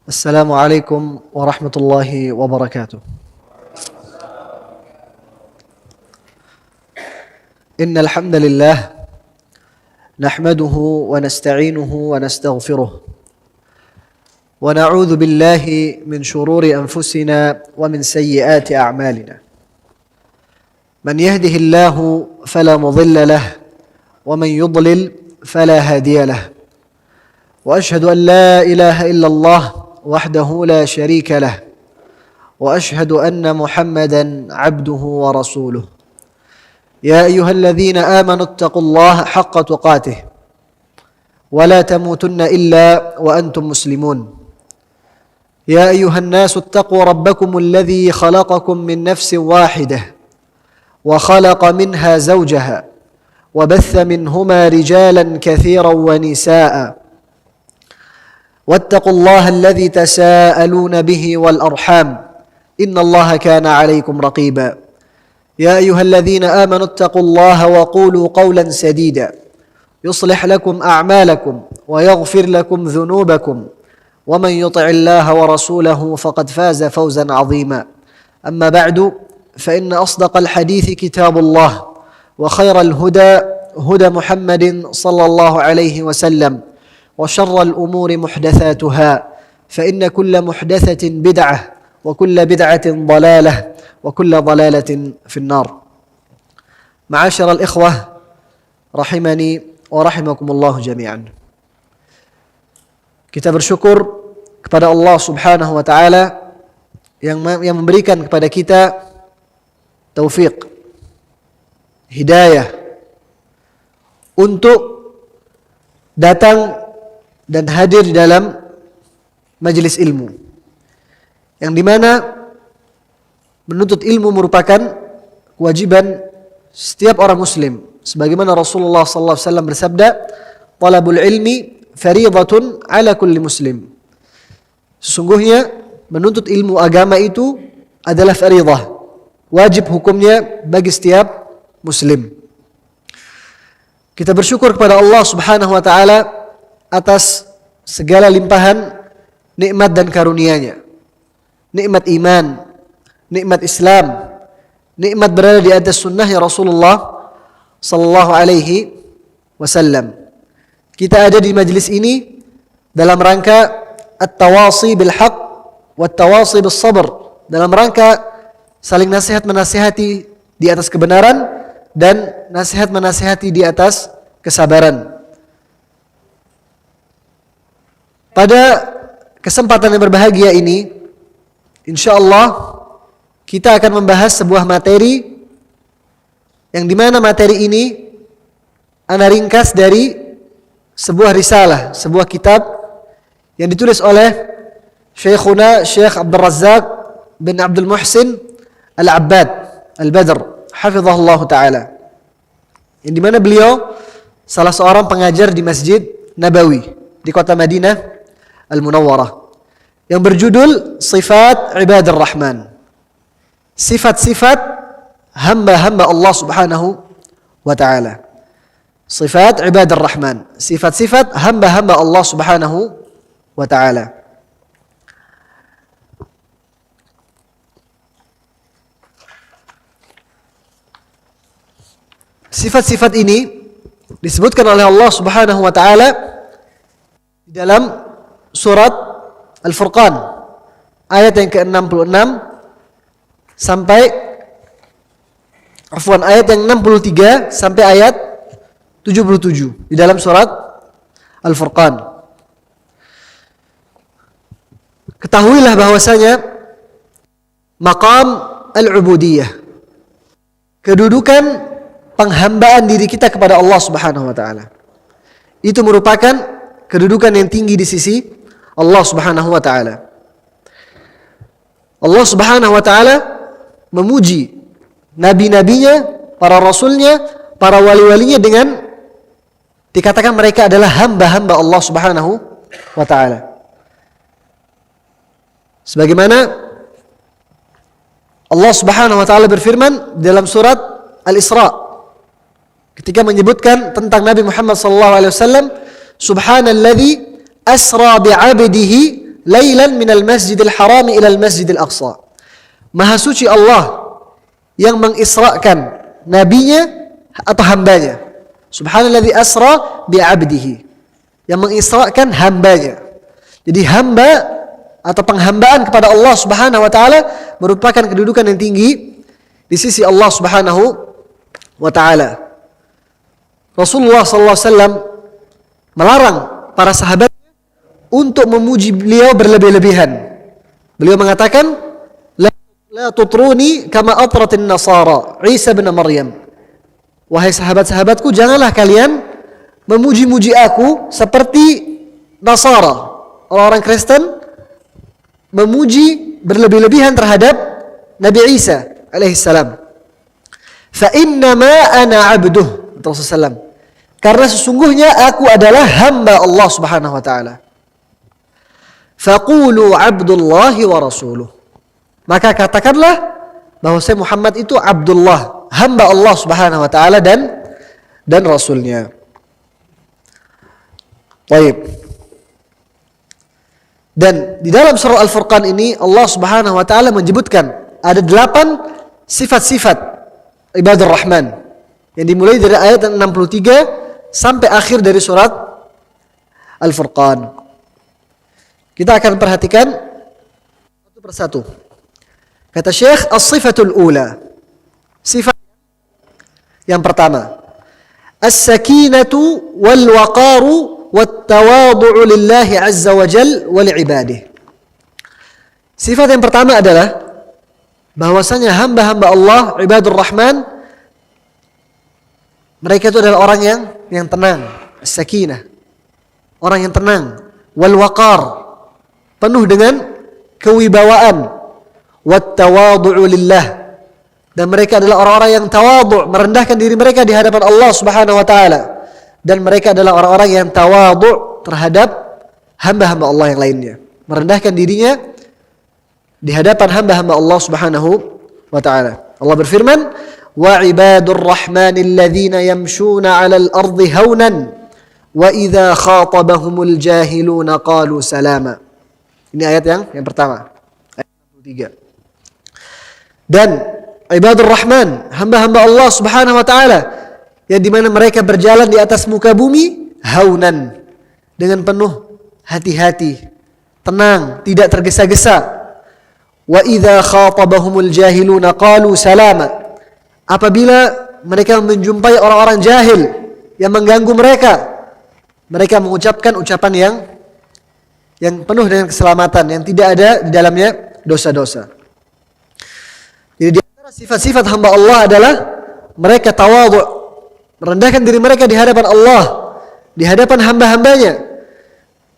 السلام عليكم ورحمة الله وبركاته. إن الحمد لله نحمده ونستعينه ونستغفره ونعوذ بالله من شرور أنفسنا ومن سيئات أعمالنا. من يهده الله فلا مضل له ومن يضلل فلا هادي له. وأشهد أن لا إله إلا الله وحده لا شريك له وأشهد أن محمدا عبده ورسوله. يا أيها الذين آمنوا اتقوا الله حق تقاته ولا تموتن إلا وأنتم مسلمون. يا أيها الناس اتقوا ربكم الذي خلقكم من نفس واحدة وخلق منها زوجها وبث منهما رجالا كثيرا ونساء واتقوا الله الذي تساءلون به والأرحام إن الله كان عليكم رقيبا. يا أيها الذين آمنوا اتقوا الله وقولوا قولا سديدا يصلح لكم أعمالكم ويغفر لكم ذنوبكم ومن يطع الله ورسوله فقد فاز فوزا عظيما. أما بعد فإن أصدق الحديث كتاب الله وخير الهدى هدى محمد صلى الله عليه وسلم وشر الأمور محدثاتها فإن كل محدثة بدعة وكل بدعة ضلالة وكل ضلالة في النار. معاشر الإخوة rahimani wa rahimakumullah jami'an. Kita bersyukur kepada Allah Subhanahu wa taala yang memberikan kepada kita taufik, hidayah untuk datang dan hadir di dalam majelis ilmu, yang dimana menuntut ilmu merupakan kewajiban setiap orang muslim, sebagaimana Rasulullah SAW bersabda, "Talabul ilmi fariidatun ala kulli muslim." Sesungguhnya menuntut ilmu agama itu adalah fariidah, wajib hukumnya bagi setiap muslim. Kita bersyukur kepada Allah Subhanahu wa taala atas segala limpahan nikmat dan karunia-Nya. Nikmat iman, nikmat Islam, nikmat berada di atas sunnahnya Rasulullah sallallahu alaihi wasallam. Kita ada di majlis ini dalam rangka at-tawasi bil haq wa at-tawasi bis sabr, dalam rangka saling nasihat menasihati di atas kebenaran dan nasihat menasihati di atas kesabaran. Pada kesempatan yang berbahagia ini, insyaallah kita akan membahas sebuah materi yang dimana materi ini ana ringkas dari sebuah risalah, sebuah kitab yang ditulis oleh Syekhuna Syekh Abdul Razzaq bin Abdul Muhsin Al-Abbad Al-Badr hafizahullah ta'ala, yang dimana beliau salah seorang pengajar di Masjid Nabawi di kota Madinah Al-Munawwarah, yang berjudul Sifat Ibadur Rahman, sifat-sifat hamba-hamba Allah Subhanahu wa taala. Sifat Ibadur Rahman, sifat-sifat hamba-hamba Allah Subhanahu wa taala. Sifat-sifat ini disebutkan oleh Allah Subhanahu wa taala di dalam surat Al-Furqan ayat yang ke-66 sampai ayat yang 63 sampai ayat 77 di dalam surat Al-Furqan. Ketahuilah bahwasanya maqam al-ubudiyah, kedudukan penghambaan diri kita kepada Allah Subhanahu wa taala, itu merupakan kedudukan yang tinggi di sisi Allah Subhanahu wa taala. Allah Subhanahu wa taala memuji nabi-nabinya, para rasulnya, para wali-walinya dengan dikatakan mereka adalah hamba-hamba Allah Subhanahu wa taala. Sebagaimana Allah Subhanahu wa taala berfirman dalam surat Al-Isra ketika menyebutkan tentang Nabi Muhammad sallallahu alaihi wasallam, subhanalladzi asra bi'abdihi lailan minal masjidil harami ilal masjidil aqsa. Maha suci Allah yang mengisrakan nabinya atau hambanya. Subhanalladzi asra bi'abdihi. Yang mengisrakan hambanya. Jadi hamba atau penghambaan kepada Allah Subhanahu wa taala merupakan kedudukan yang tinggi di sisi Allah Subhanahu wa taala. Rasulullah sallallahu alaihi wasallam melarang para sahabat untuk memuji beliau berlebih-lebihan. Beliau mengatakan, la tutruni kama atratin nasara Isa bin Maryam. Wahai sahabat-sahabatku, janganlah kalian memuji-muji aku seperti Nasara, orang-orang Kristen memuji berlebih-lebihan terhadap Nabi Isa alaihissalam. Fa innama ana abduh, Rasulullah. Karena sesungguhnya aku adalah hamba Allah Subhanahu wa taala. Faqulu abdullahi wa rasuluh. Maka katakanlah bahwa saya Muhammad itu Abdullah, hamba Allah Subhanahu wa taala dan rasulnya. Baik. Dan di dalam surah Al-Furqan ini Allah Subhanahu wa taala menyebutkan ada 8 sifat-sifat ibadur Rahman yang dimulai dari ayat 63 sampai akhir dari surat Al-Furqan. Kita akan perhatikan satu persatu. Kata Syekh, as-sifatul ula. Sifat yang pertama, as-sakinatu wal waqaru wat tawadhu'u lillahi azza wa jal wa li'ibadihi. Sifat yang pertama adalah bahwasanya hamba-hamba Allah, ibadur Rahman, mereka itu adalah orang yang tenang, as-sakinah. Orang yang tenang, wal waqar, penuh dengan kewibawaan, wat tawadhu'u lillah, dan mereka adalah orang-orang yang tawadhu', merendahkan diri mereka di hadapan Allah Subhanahu wa taala, dan mereka adalah orang-orang yang tawadhu' terhadap hamba-hamba Allah yang lainnya, merendahkan dirinya di hadapan hamba-hamba Allah Subhanahu wa taala. Allah berfirman, wa ibadur rahmanil ladzina yamshuna 'alal ardi haunan wa idza khatabahumul jahiluna qalu salama. Ini ayat yang pertama, ayat 63. Dan ibadur Rahman, hamba-hamba Allah Subhanahu wa taala, yang dimana mereka berjalan di atas muka bumi haunan, dengan penuh hati-hati, tenang, tidak tergesa-gesa. Wa idza khatabahumul jahiluna qalu salama. Apabila mereka menjumpai orang-orang jahil yang mengganggu mereka, mereka mengucapkan ucapan yang penuh dengan keselamatan, yang tidak ada di dalamnya dosa-dosa. Jadi di antara sifat-sifat hamba Allah adalah mereka tawadhu', merendahkan diri mereka di hadapan Allah, di hadapan hamba-hambanya.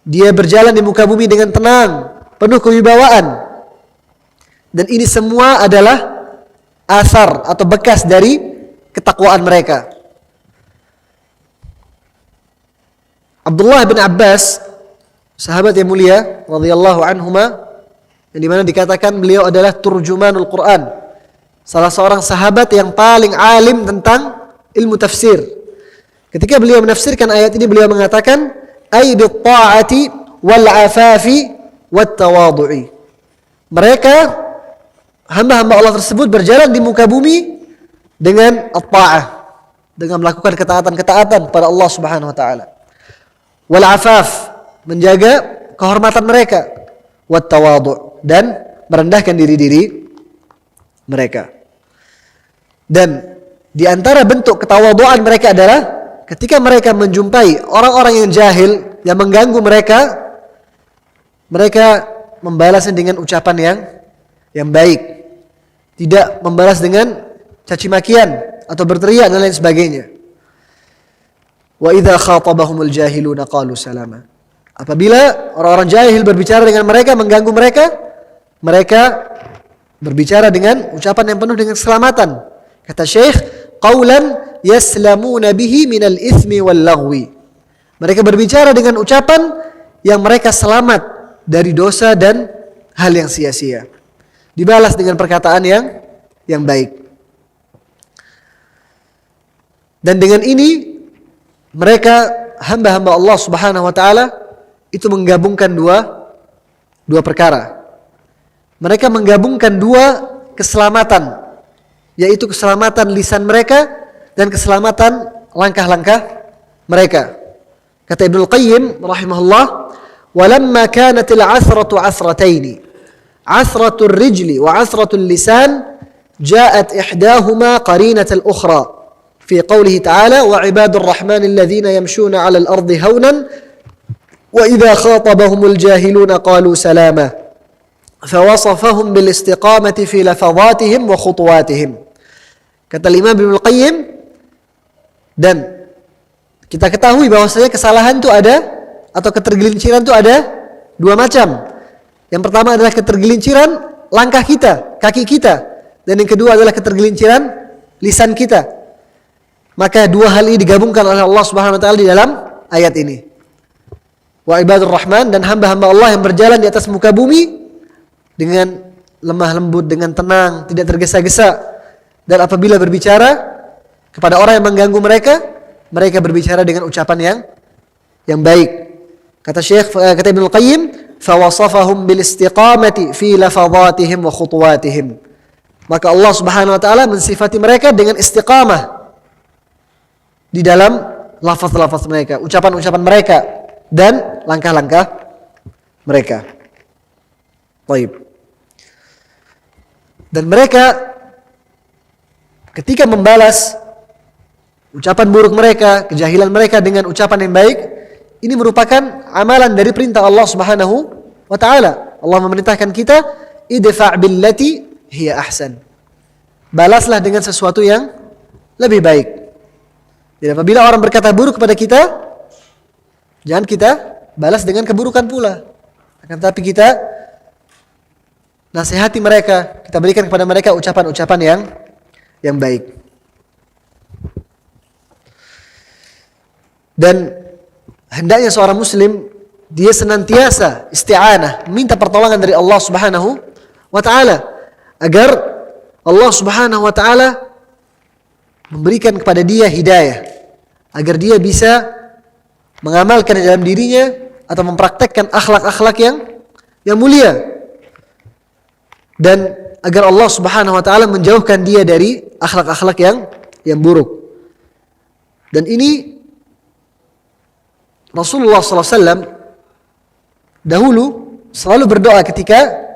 Dia berjalan di muka bumi dengan tenang, penuh kewibawaan. Dan ini semua adalah asar atau bekas dari ketakwaan mereka. Abdullah bin Abbas, sahabat yang mulia radhiyallahu anhuma, yang dimana dikatakan beliau adalah turjumanul Quran, salah seorang sahabat yang paling alim tentang ilmu tafsir. Ketika beliau menafsirkan ayat ini, beliau mengatakan ay bi ta'ati wal afafi wat tawadhu'i. Mereka hamba-hamba Allah tersebut berjalan di muka bumi dengan at-ta'ah, dengan melakukan ketaatan-ketaatan pada Allah Subhanahu wa taala. Wal afaf, menjaga kehormatan mereka, wat tawadhu', dan merendahkan diri-diri mereka. Dan di antara bentuk ketawadhu'an mereka adalah ketika mereka menjumpai orang-orang yang jahil yang mengganggu mereka, mereka membalasnya dengan ucapan yang baik, tidak membalas dengan caci makian atau berteriak dan lain sebagainya. Wa idza khatabahumul jahiluna qalu salama. Apabila orang-orang jahil berbicara dengan mereka, mengganggu mereka, mereka berbicara dengan ucapan yang penuh dengan keselamatan. Kata Syekh, qaulan yaslamuna bihi minal itsmi wal laghwi. Mereka berbicara dengan ucapan yang mereka selamat dari dosa dan hal yang sia-sia. Dibalas dengan perkataan yang baik. Dan dengan ini mereka hamba-hamba Allah Subhanahu wa taala itu menggabungkan dua perkara. Mereka menggabungkan dua keselamatan, yaitu keselamatan lisan mereka dan keselamatan langkah-langkah mereka. Kata Ibnu Qayyim rahimahullah, "Walamma kanat al-'asratu 'asrataini, 'asratul rijli wa 'asratul lisan, ja'at ihdahuma qarinat al-ukhra." Fi qawlihi ta'ala, "Wa 'ibadur rahmanil ladzina yamshuna 'alal ardi hawnan wa idza khatabahumul jahiluna qalu salama." فوصفهم بالاستقامة في لفظاتهم وخطواتهم. Kata Imam Ibnu Qayyim, dan kita ketahui bahwasanya kesalahan itu ada, atau ketergelinciran itu ada dua macam. Yang pertama adalah ketergelinciran langkah kita, kaki kita, dan yang kedua adalah ketergelinciran lisan kita. Maka dua hal ini digabungkan oleh Allah Subhanahu wa taala di dalam ayat ini. Wa ibadur rahman, dan hamba-hamba Allah yang berjalan di atas muka bumi dengan lemah lembut, dengan tenang, tidak tergesa-gesa. Dan apabila berbicara kepada orang yang mengganggu mereka, mereka berbicara dengan ucapan yang baik. Kata Ibnu Qayyim, "Fawasafahum bil istiqamati fi lafadhatihim wa khutuwatihim." Maka Allah Subhanahu wa taala mensifati mereka dengan istiqamah di dalam lafaz-lafaz mereka, ucapan-ucapan mereka dan langkah-langkah mereka. Baik. Dan mereka ketika membalas ucapan buruk mereka, kejahilan mereka dengan ucapan yang baik, ini merupakan amalan dari perintah Allah Subhanahu wa taala. Allah memerintahkan kita, idfa' billati hiya ahsan. Balaslah dengan sesuatu yang lebih baik. Jadi apabila orang berkata buruk kepada kita, jangan kita balas dengan keburukan pula. Akan tetapi kita nasihati mereka, kita berikan kepada mereka ucapan-ucapan yang baik. Dan hendaknya seorang muslim dia senantiasa isti'anah, minta pertolongan dari Allah Subhanahu wa taala agar Allah Subhanahu wa taala memberikan kepada dia hidayah, agar dia bisa mengamalkan di dalam dirinya atau mempraktekkan akhlak-akhlak yang mulia, dan agar Allah Subhanahu wa taala menjauhkan dia dari akhlak-akhlak yang buruk. Dan ini Rasulullah SAW dahulu selalu berdoa ketika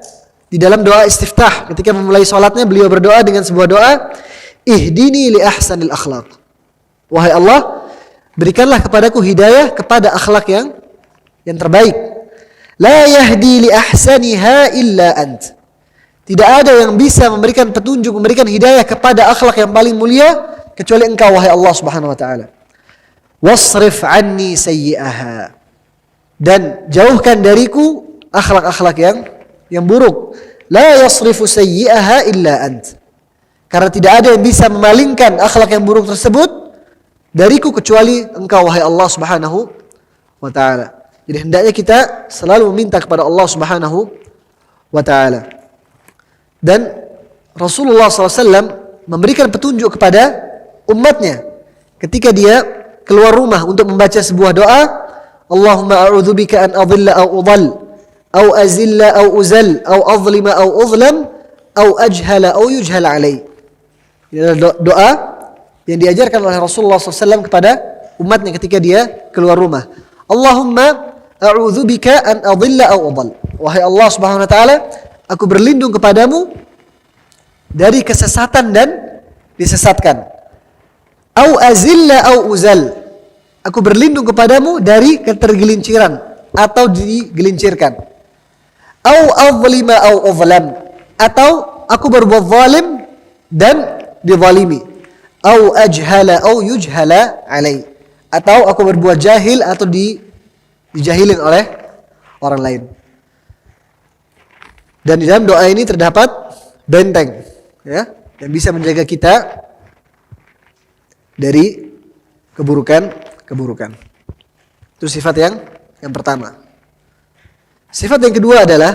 di dalam doa istiftah, ketika memulai salatnya beliau berdoa dengan sebuah doa, "Ihdini li ahsanil akhlaq." Wahai Allah, berikanlah kepadaku hidayah kepada akhlak yang terbaik. La yahdi li ahsaniha illa ant. Tidak ada yang bisa memberikan petunjuk, memberikan hidayah kepada akhlak yang paling mulia kecuali Engkau, wahai Allah Subhanahu wa taala. Wasrif anni sayyi'aha. Dan jauhkan dariku akhlak-akhlak yang buruk. La yasrifu sayyi'aha illa ant. Karena tidak ada yang bisa memalingkan akhlak yang buruk tersebut dariku kecuali Engkau, wahai Allah Subhanahu wa taala. Jadi hendaknya kita selalu meminta kepada Allah Subhanahu wa taala. Dan Rasulullah SAW memberikan petunjuk kepada umatnya ketika dia keluar rumah untuk membaca sebuah doa, Allahumma a'udzubika an adhilla aw udhal aw azilla aw uzal aw azlima aw uzlam aw ajhala aw yujhal alai. Ini adalah doa yang diajarkan oleh Rasulullah SAW kepada umatnya ketika dia keluar rumah. Allahumma a'udzubika an adhilla aw udhal. Wahai Allah Subhanahu wa taala, aku berlindung kepadamu dari kesesatan dan disesatkan. Au azilla au uzal. Aku berlindung kepadamu dari ketergelinciran atau digelincirkan. Au azlima au uzlam. Atau aku berbuat zalim dan dizalimi. Au ajhala au yujhala alai. Atau aku berbuat jahil atau dijahilin oleh orang lain. Dan di dalam doa ini terdapat benteng, ya, yang bisa menjaga kita dari keburukan. Itu sifat yang pertama. Sifat yang kedua adalah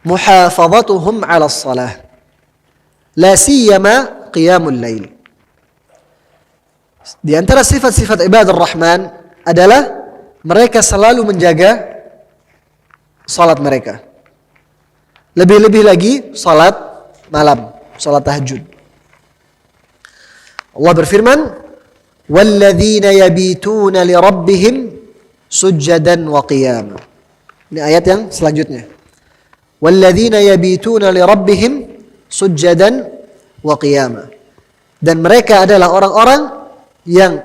muhafazatuhum 'ala shalah. La siyama qiyamul lail. Di antara sifat-sifat ibadur rahman adalah mereka selalu menjaga salat mereka. Lebih-lebih lagi salat malam, salat tahajud. Allah berfirman, "Walladzina yabituna lirabbihim sujjadan wa qiyama." Ini ayat yang selanjutnya. "Walladzina yabituna lirabbihim sujjadan wa qiyama." Dan mereka adalah orang-orang yang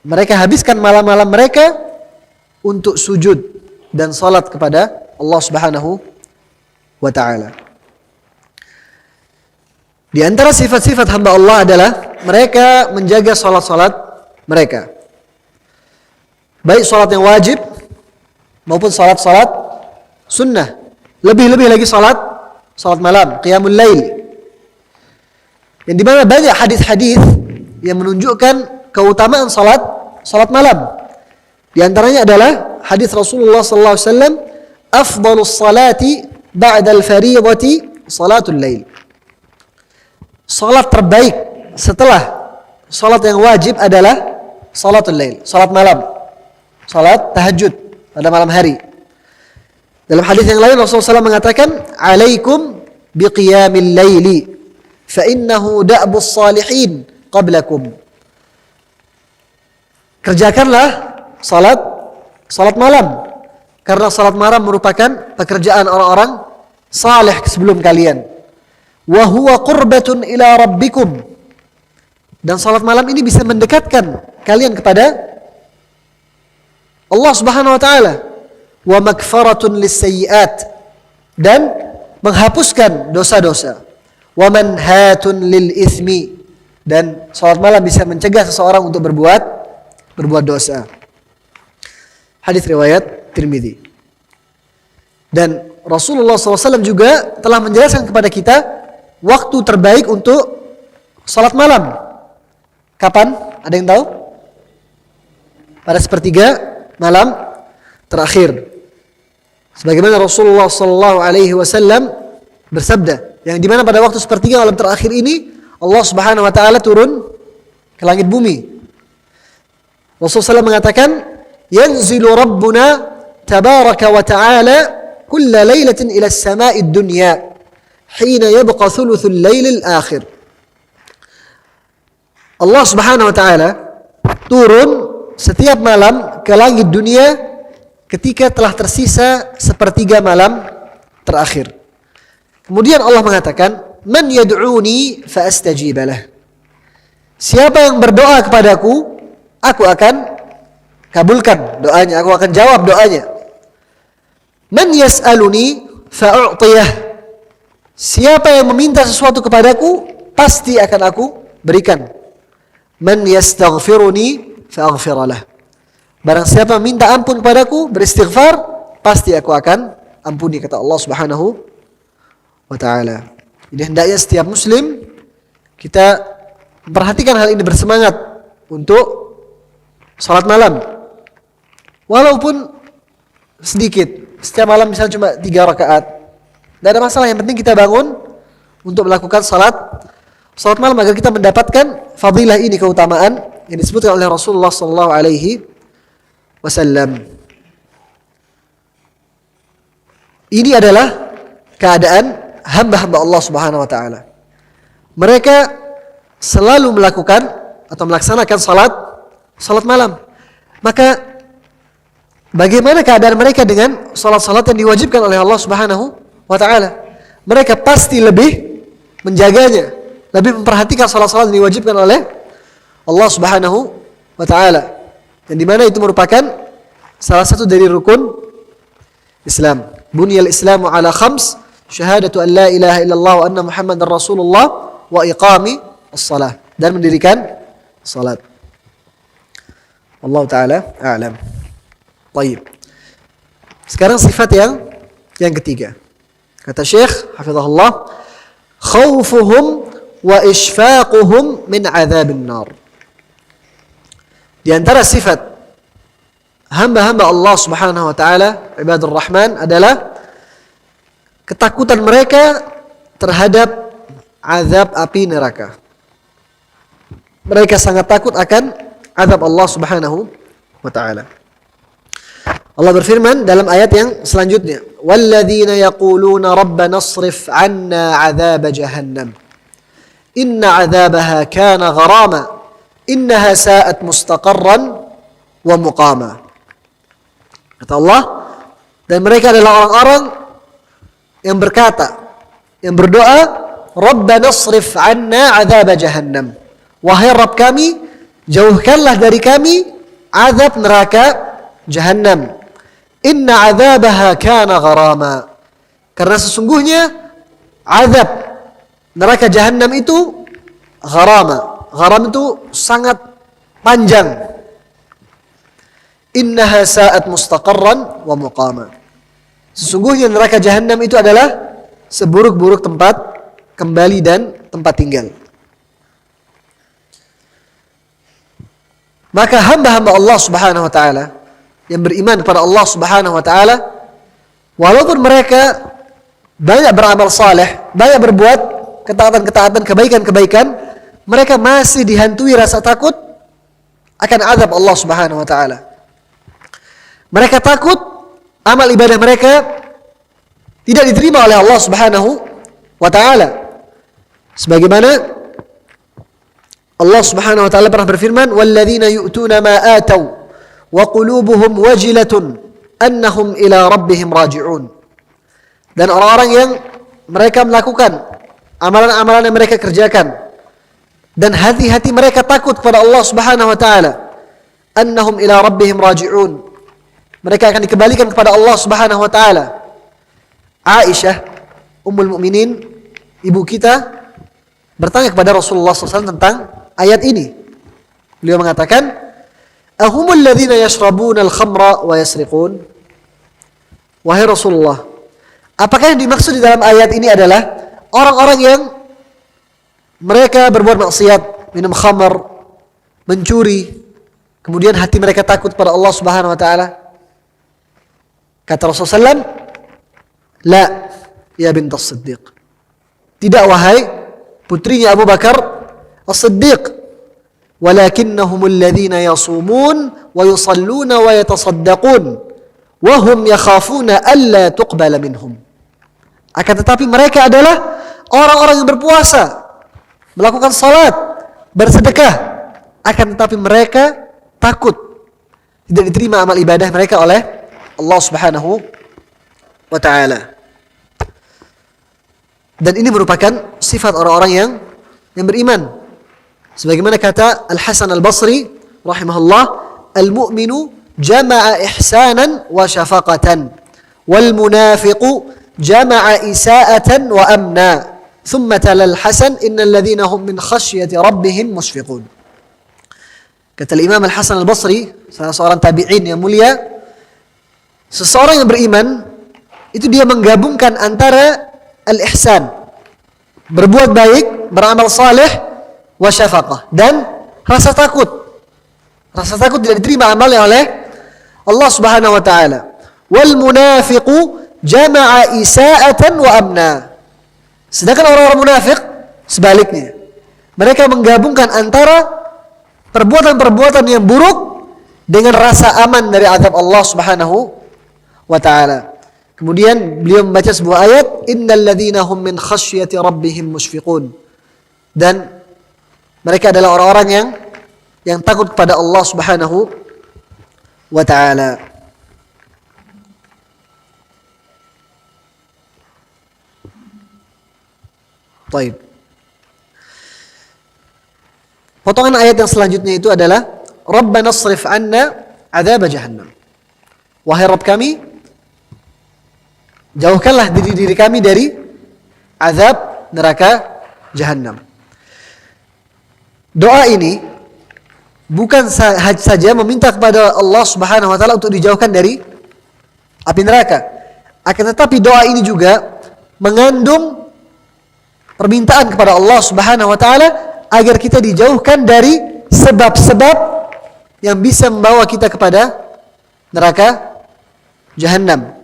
mereka habiskan malam-malam mereka untuk sujud dan salat kepada Allah Subhanahu wa ta'ala. Di antara sifat-sifat hamba Allah adalah mereka menjaga salat-salat mereka. Baik salat yang wajib maupun salat-salat sunnah. Lebih-lebih lagi salat malam, qiyamul lail. Yang dimana banyak hadis-hadis yang menunjukkan keutamaan salat malam. Di antaranya adalah hadis Rasulullah sallallahu alaihi wasallam, "Afdhalus salati ba'da al-fariidati salatul lail." Salat terbaik setelah salat yang wajib adalah salatul lail, salat malam, salat tahajud pada malam hari. Dalam hadis yang lain Rasulullah SAW mengatakan, "Alaikum biqiyamil laili, fa innahu da'bus salihin qablakum." Kerjakanlah salat malam, karena salat malam merupakan pekerjaan orang-orang saleh sebelum kalian. Wa huwa qurbatun ila rabbikum. Dan salat malam ini bisa mendekatkan kalian kepada Allah Subhanahu wa taala. Wa magfaratun lis-sayyi'at, dan menghapuskan dosa-dosa. Wa manhatun lil itsmi, dan salat malam bisa mencegah seseorang untuk berbuat dosa. Hadis riwayat Tirmidzi. Dan Rasulullah SAW juga telah menjelaskan kepada kita waktu terbaik untuk salat malam. Kapan? Ada yang tahu? Pada sepertiga malam terakhir. Sebagaimana Rasulullah SAW bersabda, yang dimana pada waktu sepertiga malam terakhir ini Allah Subhanahu wa taala turun ke langit bumi. Rasulullah SAW mengatakan, "Yanzilu Rabbuna tabaraka wa ta'ala kulla lailatin ila as-sama'i ad-dunya hina yabqa thuluthul lailil akhir." Allah Subhanahu wa taala turun setiap malam ke langit dunia ketika telah tersisa sepertiga malam terakhir. Kemudian Allah mengatakan, "Man yad'uni fa astajib lah." Siapa yang berdoa kepadaku, aku akan kabulkan doanya, aku akan jawab doanya. "Man yas'aluni fa u'tiyah." Siapa yang meminta sesuatu kepadaku, pasti akan aku berikan. "Man yastaghfiruni fa aghfiralah." Barang siapa minta ampun kepadaku, beristighfar, pasti aku akan ampuni, kata Allah Subhanahu wa taala. Jadi hendaknya setiap muslim kita memperhatikan hal ini, bersemangat untuk salat malam. Walaupun sedikit, setiap malam misalnya cuma 3 rakaat. Tidak ada masalah, yang penting kita bangun untuk melakukan salat malam agar kita mendapatkan fadilah ini, keutamaan yang disebutkan oleh Rasulullah sallallahu alaihi wasallam. Ini adalah keadaan hamba-hamba Allah Subhanahu wa taala. Mereka selalu melakukan atau melaksanakan salat malam. Maka bagaimana keadaan mereka dengan salat-salat yang diwajibkan oleh Allah Subhanahu wa taala? Mereka pasti lebih menjaganya, lebih memperhatikan salat-salat yang diwajibkan oleh Allah Subhanahu wa taala. Yang dimana itu merupakan salah satu dari rukun Islam. Bunyal Islamu ala khams, syahadatu an la ilaha illallah wa anna Muhammadar Rasulullah wa iqami as-salah, dan mendirikan salat. Allah taala a'lam. Baik. Sekarang sifat yang ketiga. Kata Syekh hafizahullah, khaufuhum wa ishfaquhum min adzabin nar. Di antara sifat hamba-hamba Allah Subhanahu wa taala, ibadur rahman, adalah ketakutan mereka terhadap azab api neraka. Mereka sangat takut akan azab Allah Subhanahu wa taala. Allah berfirman dalam ayat yang selanjutnya, "Walladzina yaquluna rabbana asrif 'anna 'adzab jahannam. Inna 'adzabaha kana gharama. Innaha sa'at mustaqarran wa muqama." Kata Allah, dan mereka adalah orang-orang yang berkata, yang berdoa, "Rabbana asrif 'anna 'adzab jahannam." Wahai Rabb kami, jauhkanlah dari kami azab neraka Jahannam. Inna 'adzabaha kana gharama. Karena sesungguhnya azab neraka Jahannam itu gharama. Gharam itu sangat panjang. Innaha sa'at mustaqarran wa muqama. Sesungguhnya neraka Jahannam itu adalah seburuk-buruk tempat kembali dan tempat tinggal. Maka hamba-hamba Allah Subhanahu wa taala yang beriman kepada Allah Subhanahu wa taala, walaupun mereka banyak beramal saleh, banyak berbuat ketaatan-ketaatan, kebaikan-kebaikan, mereka masih dihantui rasa takut akan azab Allah Subhanahu wa taala. Mereka takut amal ibadah mereka tidak diterima oleh Allah Subhanahu wa taala. Sebagaimana Allah Subhanahu wa taala pernah berfirman, "Walladzina yu'tuna ma atau wa qulubuhum wajilatun annahum ila rabbihim raji'un." Dan orang-orang yang mereka melakukan amalan-amalan yang mereka kerjakan dan hati-hati mereka takut kepada Allah Subhanahu wa taala, annahum ila rabbihim raji'un. Mereka akan dikembalikan kepada Allah Subhanahu wa taala. Aisyah Ummul Mukminin, ibu kita, bertanya kepada Rasulullah SAW tentang ayat ini. Beliau mengatakan, "Ahumul ladzina yashrabuna al-khamra wa yasriqun?" Wahai Rasulullah, apakah yang dimaksud di dalam ayat ini adalah orang-orang yang mereka berbuat maksiat, minum khamar, mencuri, kemudian hati mereka takut pada Allah Subhanahu wa taala? Kata Rasulullah SAW, "La, ya bint as-Siddiq." Tidak, wahai putrinya Abu Bakar As-Siddiq, "Walakinnahumul ladzina yasumun wa yusalluna wa yatasaddaqun wa hum yakhafuna alla tuqbala minhum." Akan tetapi mereka adalah orang-orang yang berpuasa, melakukan salat, bersedekah, akan tetapi mereka takut tidak diterima amal ibadah mereka oleh Allah Subhanahu wa taala. Dan ini merupakan sifat orang-orang yang beriman. Sebagaimana kata Al-Hasan Al-Basri rahimahullah, "Al-mu'minu jama'a ihsanan wa syafaqatan, wal munafiqu jama'a isa'atan wa amna." Thumma tala Al-Hasan, "Innal ladzina hum min khasyati rabbihim mushfiqun." Kata Imam Al-Hasan Al-Basri, salah seorang tabi'in yang mulia, seseorang yang beriman itu dia menggabungkan antara al-ihsan, berbuat baik, beramal saleh, wa syafaqah, dan rasa takut. Rasa takut tidak diterima amalnya oleh Allah Subhanahu wa taala. Wal munafiqu jama'a isa'atan wa amna. Sedangkan orang-orang munafik sebaliknya. Mereka menggabungkan antara perbuatan-perbuatan yang buruk dengan rasa aman dari azab Allah Subhanahu wa taala. Kemudian beliau membaca sebuah ayat, "Innal ladzina hum min khasyati rabbihim mushfiqun." Dan mereka adalah orang-orang yang takut kepada Allah Subhanahu wa taala. Baik. Potongan ayat yang selanjutnya itu adalah, "Rabbana asrif 'anna 'adzab jahannam." Wahai Rabb kami, jauhkanlah diri kami dari azab neraka Jahannam. Doa ini bukan saja meminta kepada Allah Subhanahu wa taala untuk dijauhkan dari api neraka, akan tetapi doa ini juga mengandung permintaan kepada Allah Subhanahu wa taala agar kita dijauhkan dari sebab-sebab yang bisa membawa kita kepada neraka Jahannam.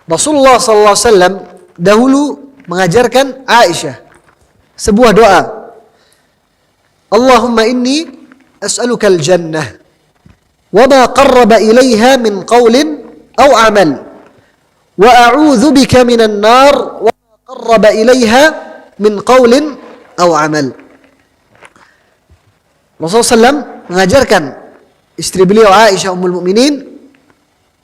Rasulullah SAW dahulu mengajarkan Aisyah sebuah doa. Allahumma inni as'aluka al-jannah. wa ma qarraba ilaiha min qawlin aw amal wa a'udzu bika minan nar wa ma qarraba ilaiha min qawlin aw amal. Rasulullah SAW mengajarkan istri beliau Aisyah Ummul Mukminin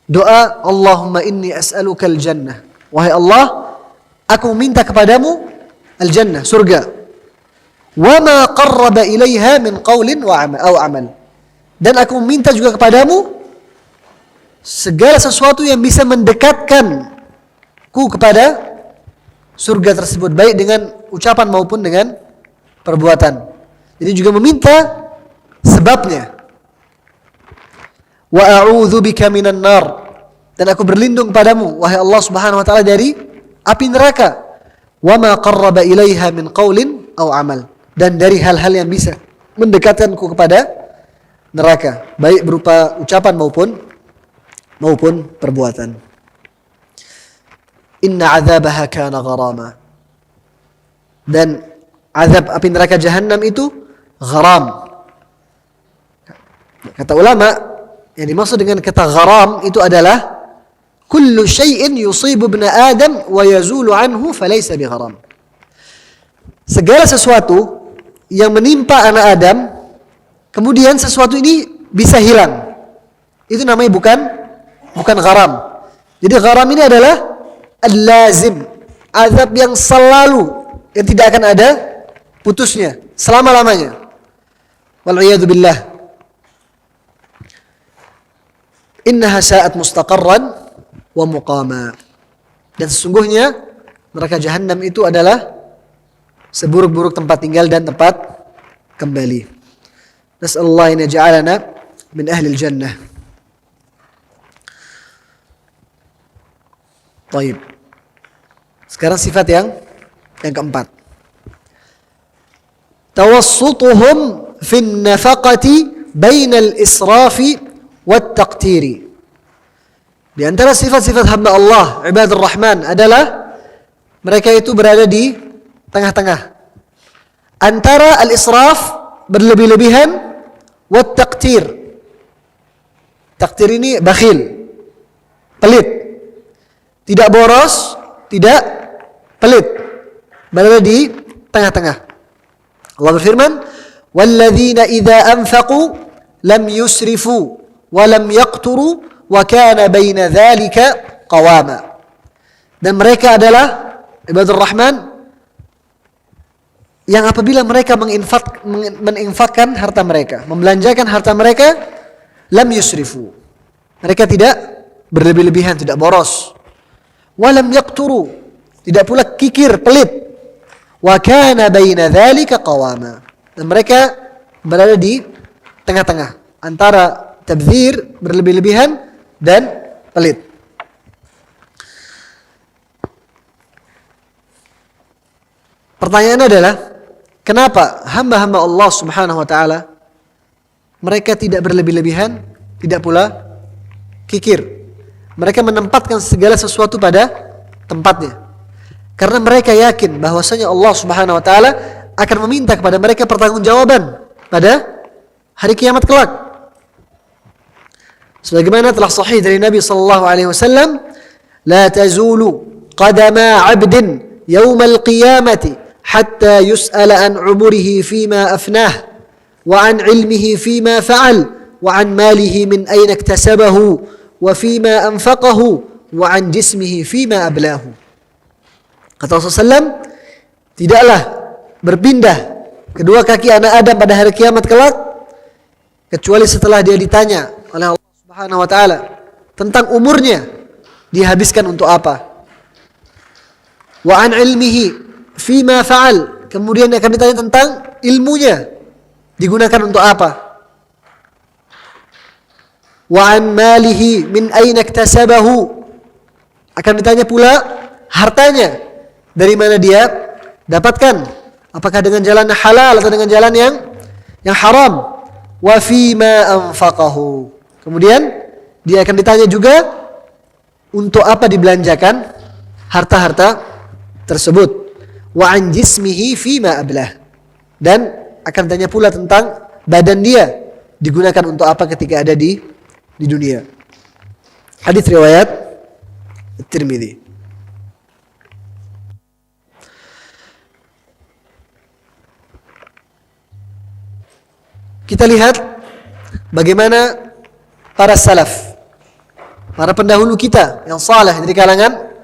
doa, Allahumma inni as'aluka al-jannah. Wahai Allah, aku minta kepadamu al-jannah, surga. Wa ma qarraba ilaiha min qawlin aw amal. Dan aku minta juga kepadamu segala sesuatu yang bisa mendekatkanku kepada surga tersebut, baik dengan ucapan maupun dengan perbuatan. Jadi juga meminta sebabnya. Wa a'udzu bika minan nar. Dan aku berlindung padamu wahai Allah Subhanahu wa taala dari api neraka. Wa ma qarraba ilaiha min qaulin aw amal. Dan dari hal-hal yang bisa mendekatkanku kepada neraka, baik berupa ucapan maupun perbuatan. Inna 'adzabaha kana gharama. Dan azab api neraka jahanam itu gharam. Kata ulama, yang dimaksud dengan kata gharam itu adalah kullu syai'in yusibu ibn Adam wa yazulu anhu falaysa bigharam. Segala sesuatu yang menimpa anak Adam, kemudian sesuatu ini bisa hilang, itu namanya bukan gharam. Jadi gharam ini adalah al-lazim, azab yang selalu, yang tidak akan ada putusnya selama-lamanya. Wal'iyadu billah. Innaha sa'at mustaqarran wa muqama. Dan sesungguhnya neraka jahanam itu adalah seburuk-buruk tempat tinggal dan tempat kembali. Nas'alullah an yaj'alana min ahli al-jannah. Baik. Sekarang sifat yang keempat. Tawassutuhum fin nafaqati bainal israfi wat taqtiri. Di antara sifat-sifat hamba Allah, ibadur Rahman, adalah mereka itu berada di tengah-tengah antara al-israf, berlebih-lebihan, wat taqtir. Taqtir ini bakhil, pelit. Tidak boros, tidak pelit. Berada di tengah-tengah. Allah berfirman, "Walladzina idza anfaqu lam yusrifu wa lam yaqturu wa kana baina dzalika qawama." Dan mereka adalah ibadur Rahman yang apabila mereka menginfakkan harta mereka, membelanjakan harta mereka, lam yusrifu. Mereka tidak berlebih-lebihan, tidak boros. Wa lam yaqturu, tidak pula kikir, pelit. Wa kana baina dzalika qawama. Dan mereka berada di tengah-tengah antara tabdzir, berlebih-lebihan, dan pelit. Pertanyaan adalah, kenapa hamba-hamba Allah Subhanahu wa taala mereka tidak berlebih-lebihan, tidak pula kikir? Mereka menempatkan segala sesuatu pada tempatnya. Karena mereka yakin bahwasanya Allah Subhanahu wa taala akan meminta kepada mereka pertanggungjawaban pada hari kiamat kelak. Sebagaimana telah sahih dari Nabi sallallahu alaihi wasallam, la tazulu qadama 'abdin yaumal qiyamati hatta yus'ala an 'umrihi fima afnah wa an 'ilmihi fima fa'al wa an malihi min ayna iktasabahu wa fima anfaqahu wa an jismihi fima ablahu. Kata Rasulullah SAW, tidaklah berpindah kedua kaki anak Adam pada hari kiamat kelak kecuali setelah dia ditanya oleh Allah Subhanahu wa taala tentang umurnya, dihabiskan untuk apa. Wa an ilmihi fima fa'al, kemudian akan ditanya tentang ilmunya, digunakan untuk apa. Wa an malihi min aina iktasabahu, akan ditanya pula hartanya, dari mana dia dapatkan, apakah dengan jalan halal atau dengan jalan yang haram. Wa fima anfaqahu, kemudian dia akan ditanya juga untuk apa dibelanjakan harta-harta tersebut. Wa an jismihi fima ablah, dan akan ditanya pula tentang badan dia, digunakan untuk apa ketika ada di dunia. Hadis riwayat Tirmidzi. Kita lihat bagaimana para salaf, para pendahulu kita yang saleh dari kalangan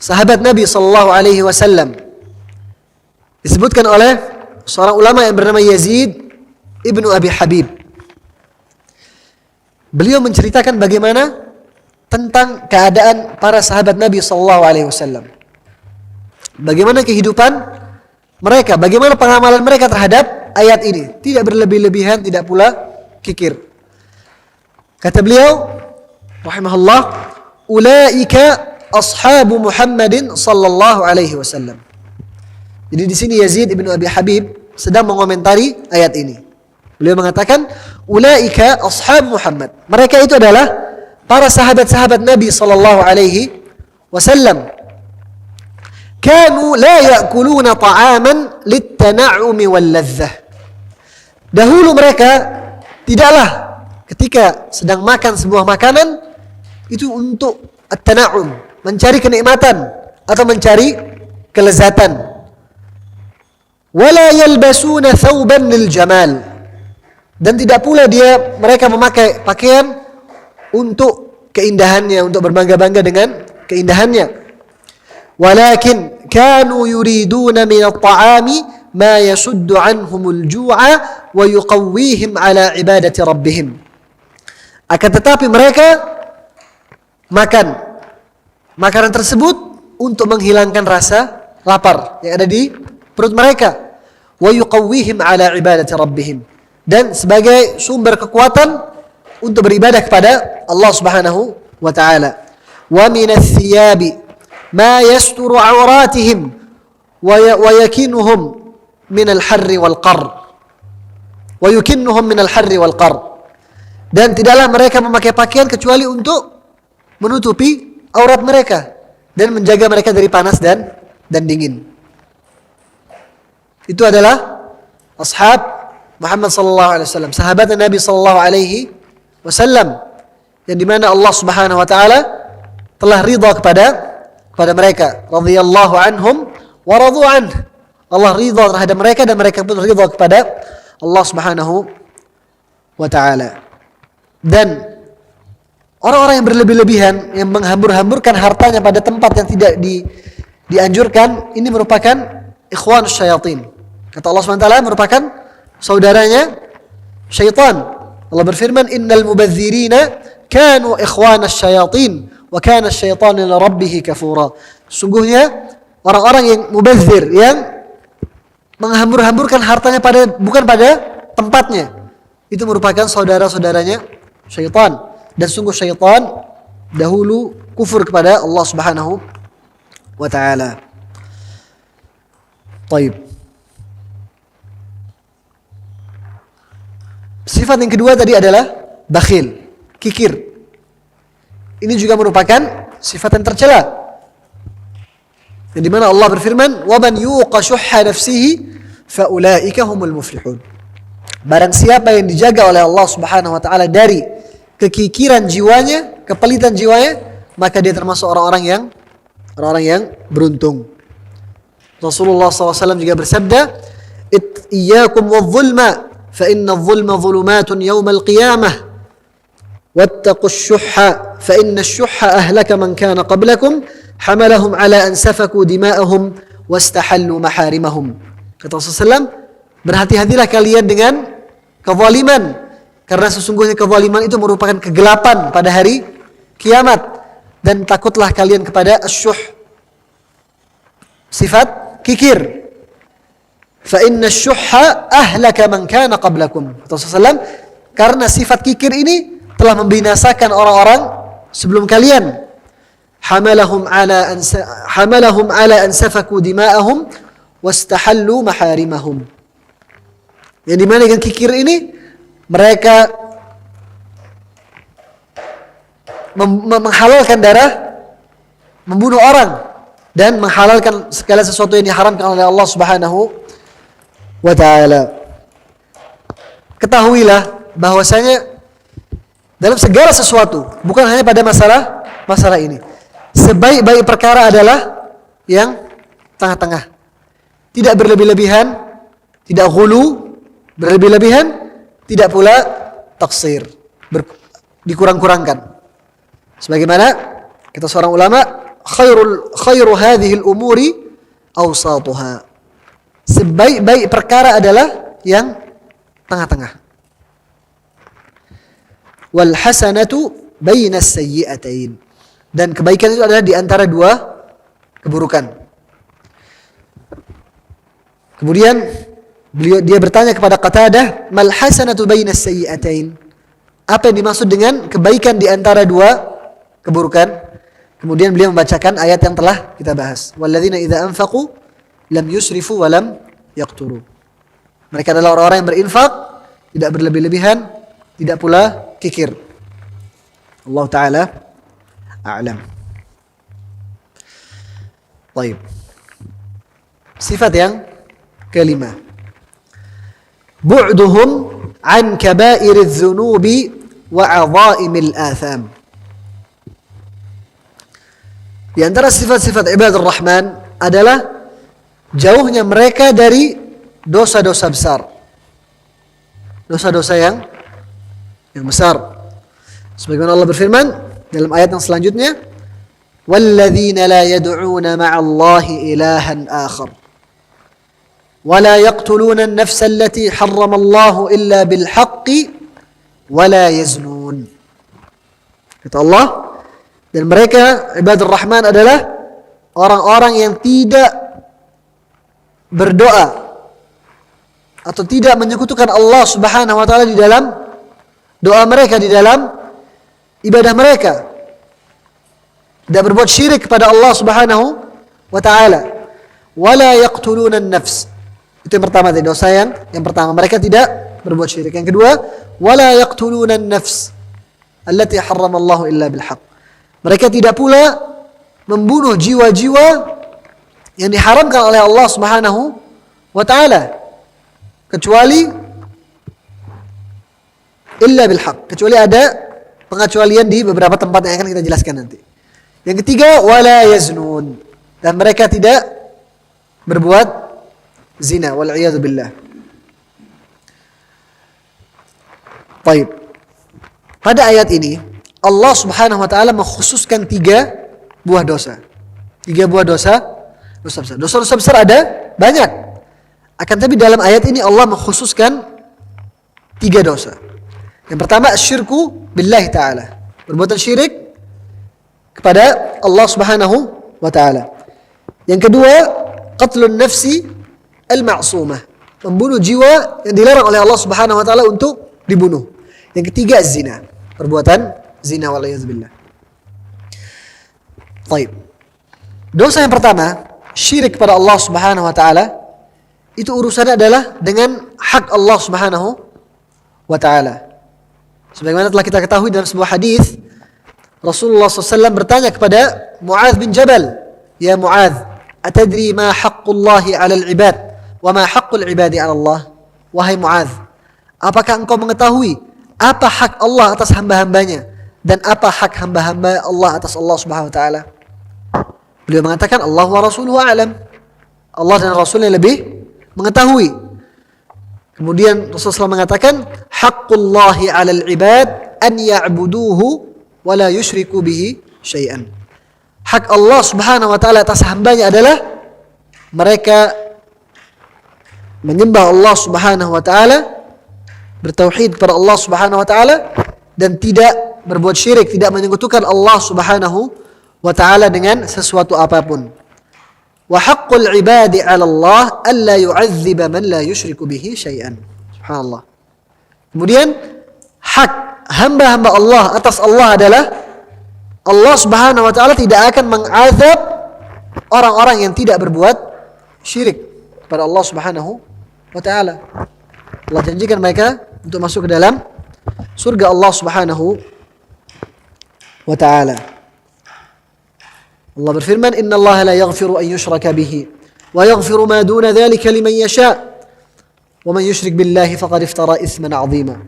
sahabat Nabi sallallahu alaihi wasallam. Disebutkan oleh seorang ulama yang bernama Yazid ibnu Abi Habib. Beliau menceritakan bagaimana tentang keadaan para sahabat Nabi sallallahu alaihi wasallam. Bagaimana kehidupan mereka, bagaimana pengamalan mereka terhadap ayat ini, tidak berlebih-lebihan, tidak pula kikir. Kata beliau rahimahullah, ulaika ashabu Muhammadin sallallahu alaihi wasallam. Jadi di sini Yazid ibnu Abi Habib sedang mengomentari ayat ini. Beliau mengatakan, ulaika ashabu Muhammad. Mereka itu adalah para sahabat-sahabat Nabi sallallahu alaihi wasallam. Kanu la ya'kuluna ta'aman lit-tana'umi wal-ladzah. Dahulu mereka tidaklah ketika sedang makan sebuah makanan itu untuk at-tana'um, mencari kenikmatan atau mencari kelezatan. Wala yalbasuna thawban lil jamal. Dan tidak pula mereka memakai pakaian untuk keindahannya, untuk berbangga-bangga dengan keindahannya. Walakin kanu yuriduna min at-ta'ami ma yasuddu anhumul ju'a wa yuqawwihim ala ibadati rabbihim. Akan tetapi mereka makan makanan tersebut untuk menghilangkan rasa lapar yang ada di perut mereka. Wa yuqawwihim ala ibadati rabbihim. Dan sebagai sumber kekuatan untuk beribadah kepada Allah Subhanahu wa taala. Wa minas thiyabi ma yasturu awratihim wa yakinuhum min al-harri wal qar. Wa yukinnuhum min al-harri wal qar. Dan tidaklah mereka memakai pakaian kecuali untuk menutupi aurat mereka dan menjaga mereka dari panas dan dingin. Itu adalah ashab Muhammad sallallahu alaihi wasallam, sahabat Nabi sallallahu alaihi wasallam, yang dimana Allah Subhanahu wa taala telah ridha kepada mereka, radhiyallahu anhum wa radu an. Allah ridha terhadap mereka dan mereka pun ridha kepada Allah Subhanahu wa taala. Dan orang-orang yang berlebih-lebihan, yang menghambur-hamburkan hartanya pada tempat yang tidak dianjurkan, ini merupakan ikhwan syayatin. Kata Allah SWT, merupakan saudaranya syaitan. Allah berfirman, innal mubadzirina kanu ikhwan syayatin wa kana syaitanu li rabbih kafura. Sungguhnya orang-orang yang mubadzir, yang menghambur-hamburkan hartanya bukan pada tempatnya, itu merupakan saudara-saudaranya syaitan. Dan sungguh syaitan dahulu kufur kepada Allah Subhanahu wa taala. Baik. Sifat yang kedua tadi adalah bakhil, kikir. Ini juga merupakan sifat yang tercela. Yang dimana Allah berfirman, وَمَنْ يُوقَ شُحَّ نَفْسِهِ فَأُولَٰئِكَ هُمُ الْمُفْلِحُونَ. Barang siapa yang dijaga oleh Allah Subhanahu wa taala dari kekikiran jiwanya, kepelitan jiwanya, maka dia termasuk orang-orang yang beruntung. Rasulullah SAW juga bersabda, "Iyyakum wadh-dhulma, fa inna adh-dhulma dhulumatun yawmal qiyamah. Wattaqus syuhha, fa inna asy-syuhha ahlaka man kana qablakum, hamalahum ala an safaku dima'ahum wastahallu maharimahum." Kata Rasulullah SAW, berhati-hatilah kalian dengan kezaliman, karena sesungguhnya kezaliman itu merupakan kegelapan pada hari kiamat, dan takutlah kalian kepada asyuh, sifat kikir. Fa inna syuhha ahlaka man kana qablakum. Rasulullah SAW, karena sifat kikir ini telah membinasakan orang-orang sebelum kalian. Hamalahum ala an safaku dima'ahum wastahallu maharimahum. Yang dimana dengan kikir ini mereka menghalalkan darah, membunuh orang, dan menghalalkan segala sesuatu yang diharamkan oleh Allah Subhanahu wa taala. Ketahuilah bahwasanya dalam segala sesuatu, bukan hanya pada masalah ini, sebaik-baik perkara adalah yang tengah-tengah. Tidak berlebih-lebihan, tidak ghulu, berlebih-lebihan, tidak pula taksir, dikurang-kurangkan. Sebagaimana kata seorang ulama, khairu hadhil umuri awsatuha. Sebaik-baik perkara adalah yang tengah-tengah. Wal hasanatu bainas sayyi'atain. Dan kebaikan itu adalah di antara dua keburukan. Kemudian dia bertanya kepada Qatadah, mal hasanatu bainas sayyi'atain? Apa yang dimaksud dengan kebaikan di antara dua keburukan? Kemudian beliau membacakan ayat yang telah kita bahas. Walladzina idza anfaqu lam yusrifu wa lam yaqturu. Mereka adalah orang-orang yang berinfak, tidak berlebih-lebihan, tidak pula kikir. Allah Ta'ala a'lam. Baik. Sifat yang kelima. Bu'duhum an kaba'iriz dzunubi wa 'adha'imil atham. Di antara sifat-sifat ibadur Rahman adalah jauhnya mereka dari dosa-dosa besar. Dosa-dosa yang besar. Sebagaimana Allah berfirman dalam ayat yang selanjutnya, "Walladzina la yad'una ma'allahi ilahan akhar wa la yaqtuluna an-nafsa allati harrama Allahu illa bil haqqi wa la yaznun." Kata Allah, dan mereka ibadur Rahman adalah orang-orang yang tidak berdoa atau tidak menyekutukan Allah Subhanahu wa taala di dalam doa mereka, di dalam ibadah mereka. Tidak berbuat syirik kepada Allah Subhanahu wa taala. Wala yaqtuluna an-nafs. Itu yang pertama, dosa yang pertama, mereka tidak berbuat syirik. Yang kedua, wala yaqtuluna an-nafs allati harrama Allah illa bil haqq. Mereka tidak pula membunuh jiwa-jiwa yang diharamkan oleh Allah Subhanahu wa taala kecuali illa bil haqq, kecuali ada pengecualian di beberapa tempat yang akan kita jelaskan nanti. Yang ketiga, wala yaznun, dan mereka tidak berbuat zina, wal iyad billah. Baik. Pada ayat ini Allah Subhanahu wa taala mengkhususkan 3 buah dosa. 3 buah dosa besar. Dosa-dosa besar ada banyak. Akan tapi dalam ayat ini Allah mengkhususkan 3 dosa. Yang pertama, syirku billahi ta'ala. Perbuatan syirik kepada Allah Subhanahu wa ta'ala. Yang kedua, qatlun nafsi al-ma'sumah. Membunuh jiwa yang dilarang oleh Allah Subhanahu wa ta'ala untuk dibunuh. Yang ketiga, zina. Perbuatan zina, waliyadzubillah. Baik. Dosa yang pertama, syirik kepada Allah Subhanahu wa ta'ala, itu urusannya adalah dengan hak Allah Subhanahu wa ta'ala. Sebagaimana telah kita ketahui dalam sebuah hadis, Rasulullah SAW bertanya kepada Mu'adz bin Jabal, "Ya Mu'adz, atadri ma haqqullahi 'alal 'ibad wa ma haqqul 'ibadi 'ala Allah?" Wahai Mu'adz, apakah engkau mengetahui apa hak Allah atas hamba-hambanya dan apa hak hamba-hamba Allah atas Allah Subhanahu wa taala? Beliau mengatakan, Allah wa rasuluhu a'lam. Allah dan Rasulnya lebih mengetahui. Kemudian Rasulullah SAW mengatakan, haqqullahi 'alal 'ibad an ya'buduhu wa la yusyriku bihi syai'an. Hak Allah Subhanahu wa taala atas hambanya adalah mereka menyembah Allah Subhanahu wa taala, bertauhid kepada Allah Subhanahu wa taala, dan tidak berbuat syirik, tidak menyekutukan Allah Subhanahu wa taala dengan sesuatu apapun. Wa haqqul ibadi 'ala Allah alla yu'adziba man la yusyriku bihi syai'an. Subhanallah. Kemudian hak hamba-hamba Allah atas Allah adalah Allah Subhanahu wa taala tidak akan mengazab orang-orang yang tidak berbuat syirik kepada Allah Subhanahu wa taala. Allah janjikan mereka untuk masuk ke dalam surga Allah Subhanahu wa taala. Allah berfirman, "Inna Allah la yaghfiru an yushraka bihi wa yaghfiru ma duna dzalika liman yasha wa man yushrik billahi faqad iftara itsman 'azima."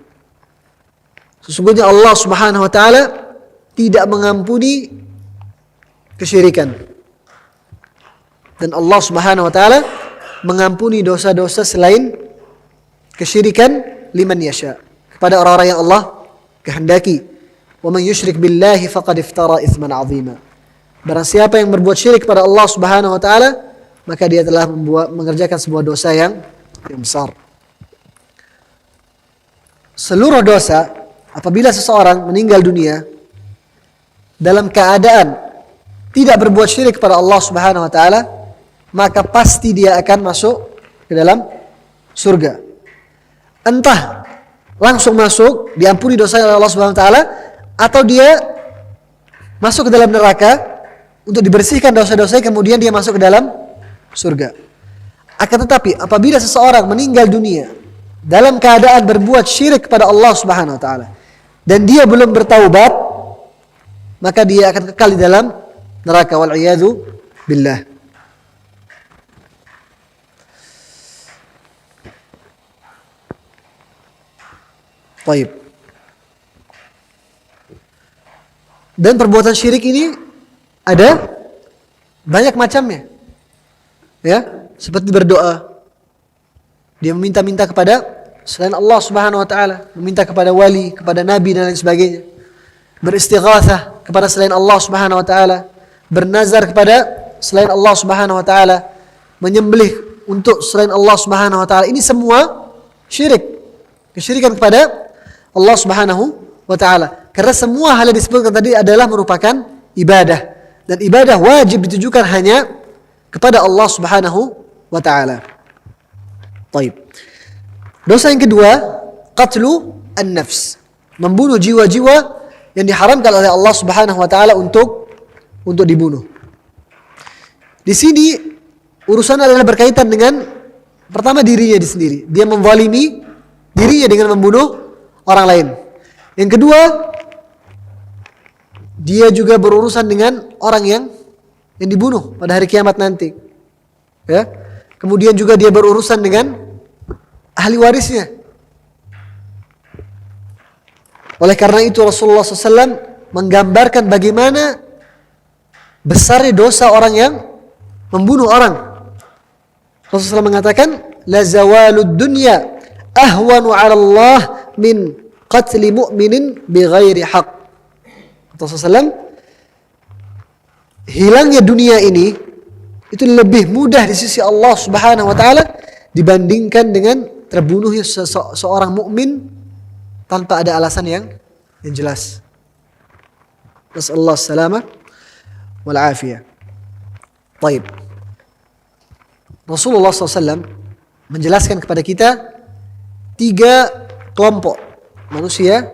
Sesungguhnya Allah Subhanahu wa taala tidak mengampuni kesyirikan. Dan Allah Subhanahu wa taala mengampuni dosa-dosa selain kesyirikan liman yasha, kepada orang-orang yang Allah kehendaki. Wa man yusyrik billahi faqad iftara itsman 'azima. Barang siapa yang berbuat syirik kepada Allah Subhanahu wa taala, maka dia telah mengerjakan sebuah dosa yang besar. Seluruh dosa, apabila seseorang meninggal dunia dalam keadaan tidak berbuat syirik kepada Allah Subhanahu wa taala, maka pasti dia akan masuk ke dalam surga. Entah langsung masuk, diampuni dosanya oleh Allah Subhanahu wa taala, atau dia masuk ke dalam neraka untuk dibersihkan dosa-dosanya, kemudian dia masuk ke dalam surga. Akan tetapi apabila seseorang meninggal dunia dalam keadaan berbuat syirik kepada Allah Subhanahu wa taala dan dia belum bertaubat, maka dia akan kekal di dalam neraka, wal iyadzu billah. Baik. Dan perbuatan syirik ini ada banyak macamnya. Ya, seperti berdoa. Dia meminta-minta kepada selain Allah Subhanahu wa taala, meminta kepada wali, kepada nabi dan lain sebagainya. Beristighatsah kepada selain Allah Subhanahu wa taala, bernazar kepada selain Allah Subhanahu wa taala, menyembelih untuk selain Allah Subhanahu wa taala. Ini semua syirik. Kesyirikan kepada Allah Subhanahu wa taala. Karena semua hal yang disebutkan tadi adalah merupakan ibadah, dan ibadah wajib ditujukan hanya kepada Allah Subhanahu wa taala. Baik. Dosa yang kedua, qatlu an-nafs, membunuh jiwa-jiwa yang diharamkan oleh Allah Subhanahu wa taala untuk dibunuh. Di sini urusan adalah berkaitan dengan pertama dirinya sendiri. Dia menzalimi dirinya dengan membunuh orang lain. Yang kedua, dia juga berurusan dengan orang yang dibunuh pada hari kiamat nanti. Ya. Kemudian juga dia berurusan dengan ahli warisnya. Oleh karena itu Rasulullah SAW menggambarkan bagaimana besarnya dosa orang yang membunuh orang. Rasulullah SAW mengatakan, la zawalud dunya ahwanu 'ala Allah min qatli mu'minin bighairi haq. Rasulullah SAW, hilangnya dunia ini itu lebih mudah di sisi Allah Subhanahu wa taala dibandingkan dengan terbunuhnya seorang mukmin tanpa ada alasan yang jelas. Nasallahu salamah wal afiyah. Baik. Rasulullah SAW menjelaskan kepada kita 3 kelompok manusia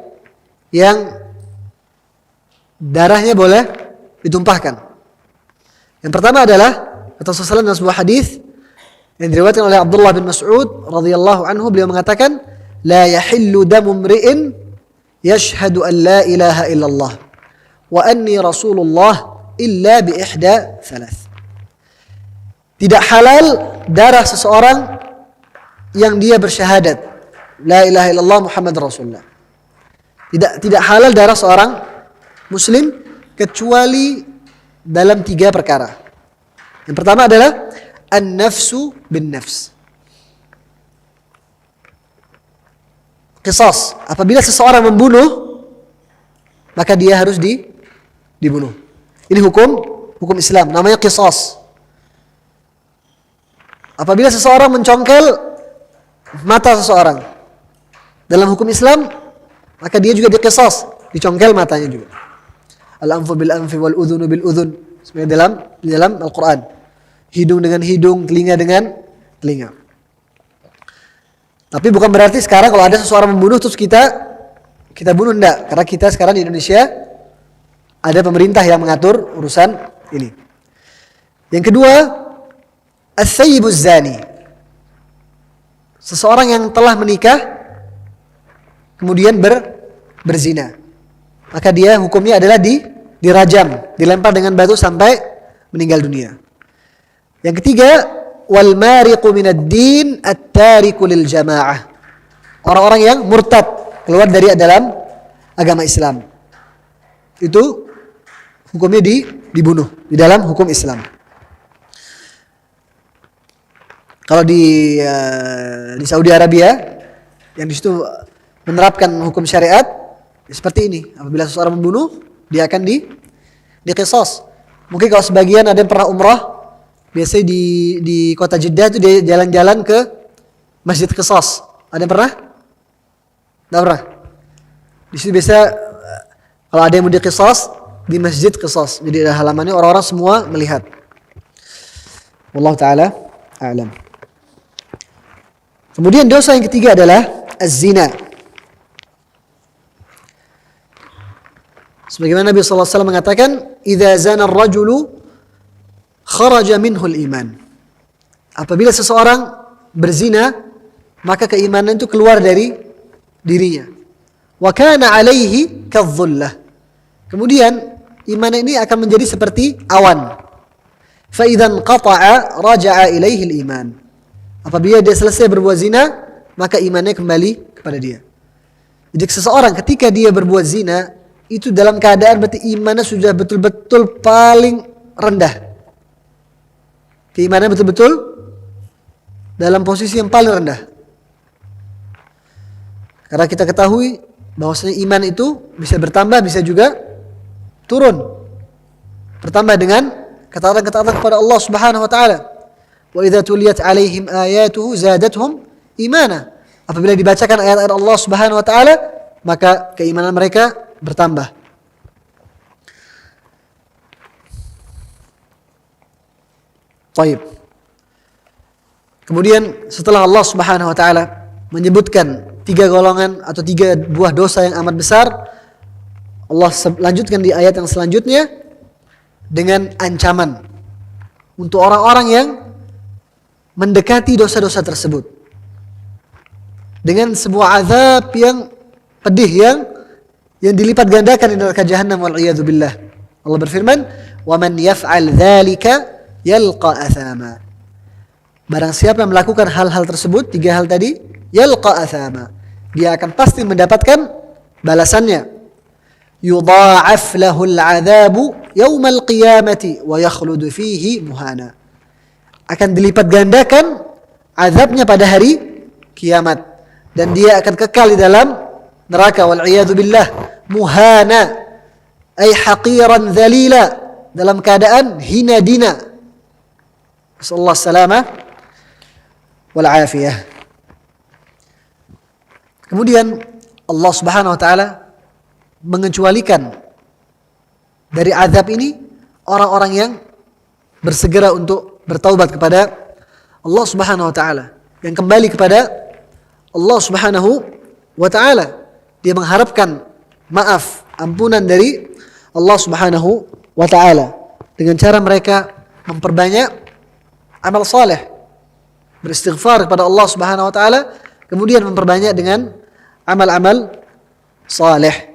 yang darahnya boleh ditumpahkan. Yang pertama adalah kata Rasulullah dalam sebuah hadis yang diriwayatkan oleh Abdullah bin Mas'ud radhiyallahu anhu, beliau mengatakan, la yahillu damu mri'in yashhadu an la ilaha illallah wa anni rasulullah illa bi ihda thalath. Tidak halal darah seseorang yang dia bersyahadat la ilaha illallah Muhammad Rasulullah. Tidak halal darah seorang muslim kecuali dalam 3 perkara. Yang pertama adalah an-nafsu bin nafs. Qisas. Apabila seseorang membunuh, maka dia harus dibunuh. Ini hukum Islam, namanya qisas. Apabila seseorang mencongkel mata seseorang, dalam hukum Islam, maka dia juga diqisas, dicongkel matanya juga. Al-anfu bil anfi wal udhunu bil udhun. Sebenarnya di dalam Al-Qur'an. Hidung dengan hidung, telinga dengan telinga. Tapi bukan berarti sekarang kalau ada seseorang membunuh terus kita bunuh, enggak. Karena kita sekarang di Indonesia ada pemerintah yang mengatur urusan ini. Yang kedua, as-sayyibuz zani. Seseorang yang telah menikah kemudian berzina. Maka dia hukumnya adalah dirajam, dilempar dengan batu sampai meninggal dunia. Yang ketiga, wal mariqu minad din at-tariku lil jamaah. Orang-orang yang murtad, keluar dari dalam agama Islam. Itu hukumnya dibunuh di dalam hukum Islam. Kalau di Saudi Arabia yang di situ menerapkan hukum syariat seperti ini. Apabila seseorang membunuh, dia akan diqisas. Mungkin kalau sebagian ada yang pernah umrah, biasanya di kota Jeddah itu dia jalan-jalan ke Masjid Qisas. Ada yang pernah? Tidak pernah. Di situ biasa kalau ada yang mau diqisas di Masjid Qisas. Jadi ada halamannya, orang-orang semua melihat. Wallahu taala a'lam. Kemudian dosa yang ketiga adalah az-zina. Sebagaimana Nabi sallallahu alaihi wasallam mengatakan, "Idza zana ar-rajulu kharaja minhu al-iman." Apabila seseorang berzina, maka keimanan itu keluar dari dirinya. Wa kana alaihi kadh-dhullah. Kemudian iman ini akan menjadi seperti awan. Fa idzan qata'a raja'a ilaihi al-iman. Apabila dia selesai berbuat zina, maka imannya kembali kepada dia. Jadi seseorang ketika dia berbuat zina, itu dalam keadaan berarti imannya sudah betul-betul paling rendah. Keimanan betul-betul dalam posisi yang paling rendah. Karena kita ketahui bahwasanya iman itu bisa bertambah, bisa juga turun. Bertambah dengan ketaatan-ketaatan kepada Allah Subhanahu wa taala. Wa idza tuliyat alaihim ayatuhu zadatuhum imana. Apabila dibacakan ayat-ayat Allah Subhanahu wa taala, maka keimanan mereka bertambah. Baik. Kemudian setelah Allah Subhanahu wa taala menyebutkan 3 golongan atau 3 buah dosa yang amat besar, Allah lanjutkan di ayat yang selanjutnya dengan ancaman untuk orang-orang yang mendekati dosa-dosa tersebut. Dengan sebuah azab yang pedih yang dilipat gandakan di neraka Jahannam wal iyadzu billah. Allah berfirman, "Wa man yaf'al dzalika yalqa athama." Barang siapa yang melakukan hal-hal tersebut, 3 hal tadi, yalqa athama, dia akan pasti mendapatkan balasannya. Yudha'af lahul 'adzabu yaumal qiyamati wa yakhludu fihi muhana. Akan dilipat gandakan azabnya pada hari kiamat dan dia akan kekal di dalam neraka wal iyadzu billah, muhana ay haqiran dzalila, dalam keadaan hina dina. Sallallahu salamah wal afiyah. Kemudian Allah Subhanahu wa taala mengecualikan dari azab ini orang-orang yang bersegera untuk bertaubat kepada Allah Subhanahu wa taala, yang kembali kepada Allah Subhanahu wa taala. Dia mengharapkan maaf, ampunan dari Allah Subhanahu wa taala dengan cara mereka memperbanyak amal saleh, beristighfar kepada Allah Subhanahu wa taala, kemudian memperbanyak dengan amal-amal saleh.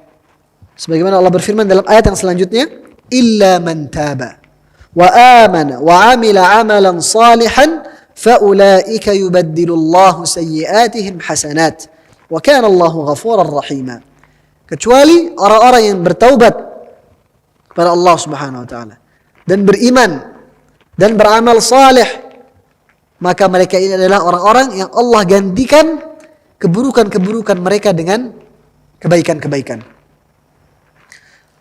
Sebagaimana Allah berfirman dalam ayat yang selanjutnya, illa man taba wa amana wa amila amalan salihan faulaika yubaddilullahu sayyi'atihim hasanat wa kana Allahu ghafurar rahima. Kecuali orang-orang yang bertaubat kepada Allah Subhanahu wa taala dan beriman dan beramal saleh, maka mereka ini adalah orang-orang yang Allah gantikan keburukan-keburukan mereka dengan kebaikan-kebaikan.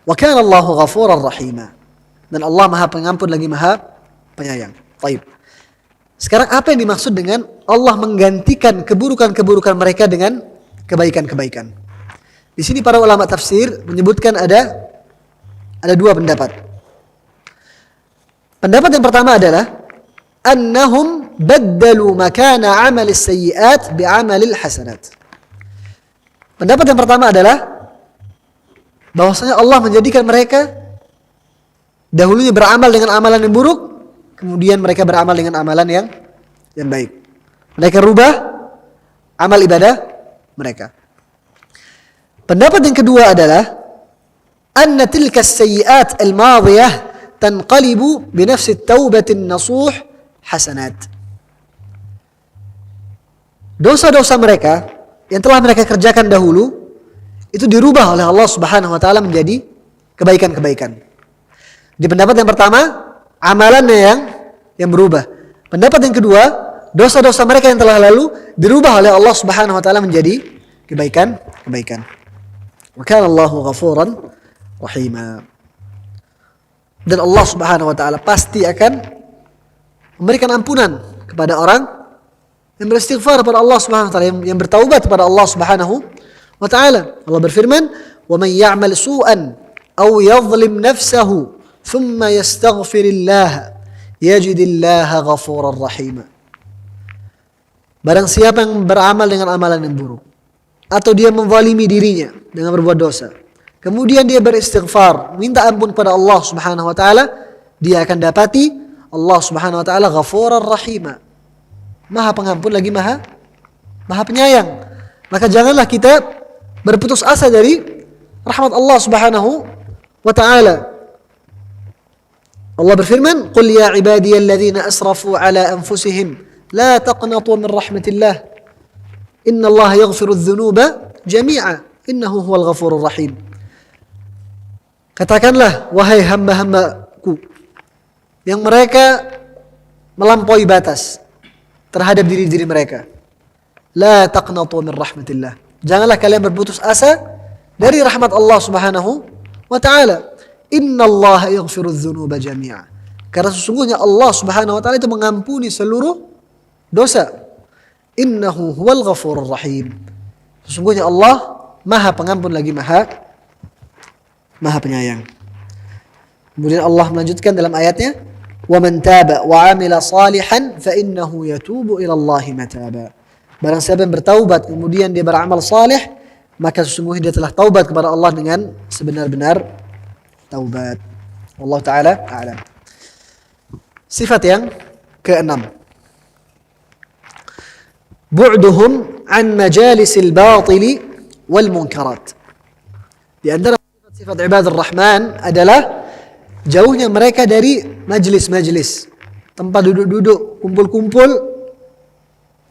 Wa kana Allahu ghafurar rahima. Dan Allah Maha Pengampun lagi Maha Penyayang. Baik. Sekarang apa yang dimaksud dengan Allah menggantikan keburukan-keburukan mereka dengan kebaikan-kebaikan? Di sini para ulama tafsir menyebutkan ada 2 pendapat. Pendapat yang pertama adalah annahum baddalu makana 'amalis sayyi'at bi'amalil hasanat. Pendapat yang pertama adalah bahwasanya Allah menjadikan mereka dahulunya beramal dengan amalan yang buruk, kemudian mereka beramal dengan amalan yang baik. Mereka rubah amal ibadah mereka. Pendapat yang kedua adalah anna tilka as-sayyi'at al-madiyah tanqalibu bi nafsi at-taubatin nasuh hasanat. Dosa-dosa mereka yang telah mereka kerjakan dahulu itu dirubah oleh Allah Subhanahu wa taala menjadi kebaikan-kebaikan. Di pendapat yang pertama, amalannya yang berubah. Pendapat yang kedua, dosa-dosa mereka yang telah lalu dirubah oleh Allah Subhanahu wa taala menjadi kebaikan-kebaikan. Wa kana Allahu ghafuran rahima. Dan Allah Subhanahu wa taala pasti akan memberikan ampunan kepada orang yang beristighfar kepada Allah Subhanahu wa taala, yang bertaubat kepada Allah Subhanahu wa taala. Allah berfirman, "Wa man ya'mal su'an aw yadhlim nafsahu thumma yastaghfirillah yajidillaha ghafurar rahima." Barang siapa yang beramal dengan amalan yang buruk atau dia menzalimi dirinya dengan berbuat dosa, kemudian dia beristighfar, minta ampun kepada Allah Subhanahu wa taala, dia akan dapati Allah Subhanahu wa taala ghafurar rahima. Maha pengampun lagi maha penyayang. Maka janganlah kita berputus asa dari rahmat Allah Subhanahu wa taala. Allah berfirman, "Qul ya ibadiyalladzina asrafu ala anfusihim la taqnatu min rahmatillah. Innallaha yaghfiru adh-dhunuba jami'a. Innahu huwal ghafurur rahim." Katakanlah, wahai hamba-hambaku yang mereka melampaui batas terhadap diri-diri mereka. La taqnatu min rahmatillah. Janganlah kalian berputus asa dari rahmat Allah Subhanahu wa taala. Innallaha yaghfiru adh-dhunuba jami'a. Karena sesungguhnya Allah Subhanahu wa taala itu mengampuni seluruh dosa. Innahu huwal ghafurur rahim. Sesungguhnya Allah Maha Pengampun lagi Maha Penyayang. Kemudian Allah melanjutkan dalam ayatnya, "Wa man taba wa 'amila salihan fa innahu yatubu ila Allahi mataba." Barang siapa yang bertaubat kemudian dia beramal saleh, maka sesungguhnya dia telah taubat kepada Allah dengan sebenar-benar taubat. Allah taala a'lam. Sifat yang keenam, bu'duhum an majalisil batili wal munkarat. Di antara sifat ibadur rahman adalah jauhnya mereka dari majlis-majlis, tempat duduk-duduk, kumpul-kumpul